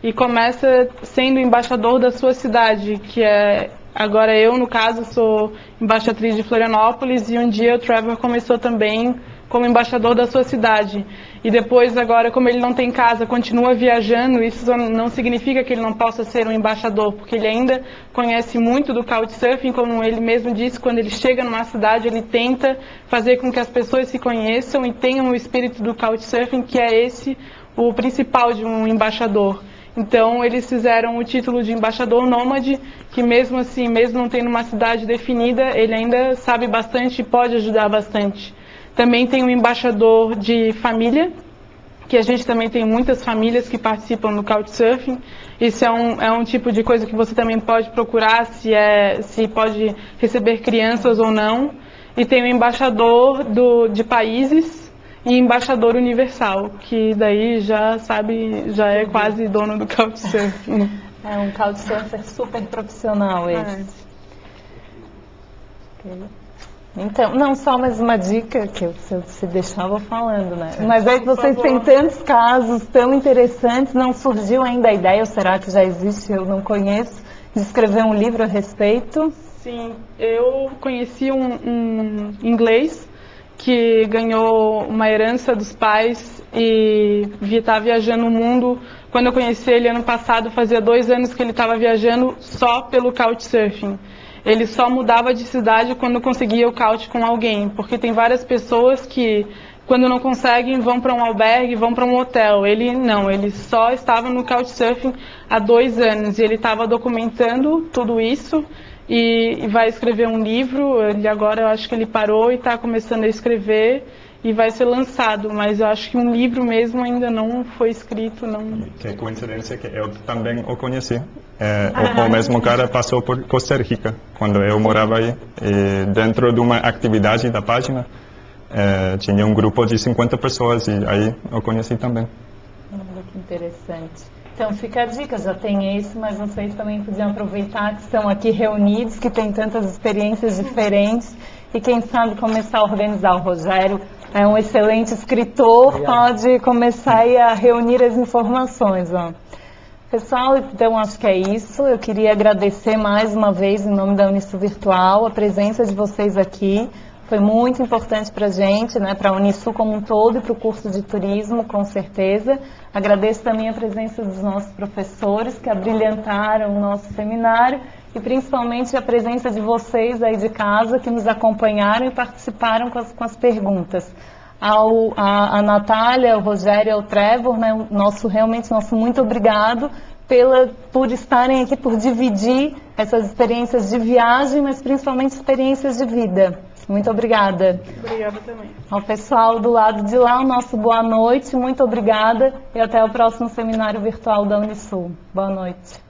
e começa sendo embaixador da sua cidade, que é, agora eu, no caso, sou embaixatriz de Florianópolis e um dia o Trevor começou também como embaixador da sua cidade. E depois, agora, como ele não tem casa, continua viajando, isso não significa que ele não possa ser um embaixador, porque ele ainda conhece muito do Couchsurfing, como ele mesmo disse, quando ele chega numa cidade, ele tenta fazer com que as pessoas se conheçam e tenham o espírito do Couchsurfing, que é esse o principal de um embaixador. Então, eles fizeram o título de embaixador nômade, que mesmo assim, mesmo não tendo uma cidade definida, ele ainda sabe bastante e pode ajudar bastante. Também tem um embaixador de família, que a gente também tem muitas famílias que participam do Couchsurfing. Isso é um tipo de coisa que você também pode procurar, se pode receber crianças ou não. E tem o embaixador de países e embaixador universal, que daí já é quase dono do Couchsurfing. É um Couchsurfer super profissional esse. Okay. Então, não só mais uma dica, que se deixar eu vou falando, né? Mas é que vocês têm tantos casos tão interessantes, não surgiu ainda a ideia, ou será que já existe, eu não conheço, de escrever um livro a respeito? Sim, eu conheci um inglês que ganhou uma herança dos pais e está viajando o mundo. Quando eu conheci ele ano passado, fazia 2 anos que ele estava viajando só pelo Couchsurfing. Ele só mudava de cidade quando conseguia o couch com alguém, porque tem várias pessoas que, quando não conseguem, vão para um albergue, vão para um hotel. Ele não, ele só estava no Couchsurfing há 2 anos e ele estava documentando tudo isso e vai escrever um livro. Ele agora, eu acho que ele parou e está começando a escrever e vai ser lançado, mas eu acho que um livro mesmo ainda não foi escrito. Não. Que coincidência que eu também o conheci. O mesmo cara passou por Costa Rica, quando eu morava aí. E dentro de uma atividade da página, tinha um grupo de 50 pessoas e aí eu conheci também. Olha que interessante. Então fica a dica, já tem esse, mas vocês também podiam aproveitar que estão aqui reunidos, que tem tantas experiências diferentes e quem sabe começar a organizar. O Rogério é um excelente escritor, pode começar aí a reunir as informações, ó. Pessoal, então acho que é isso. Eu queria agradecer mais uma vez, em nome da Unisul Virtual, a presença de vocês aqui. Foi muito importante para a gente, né, para a Unisul como um todo e para o curso de turismo, com certeza. Agradeço também a presença dos nossos professores que abrilhantaram o nosso seminário e principalmente a presença de vocês aí de casa que nos acompanharam e participaram com as perguntas. A Natália, o Rogério e o Trevor, né, realmente nosso muito obrigado por estarem aqui, por dividir essas experiências de viagem, mas principalmente experiências de vida. Muito obrigada. Obrigada também. Ao pessoal do lado de lá, o nosso boa noite, muito obrigada e até o próximo seminário virtual da Unisul. Boa noite.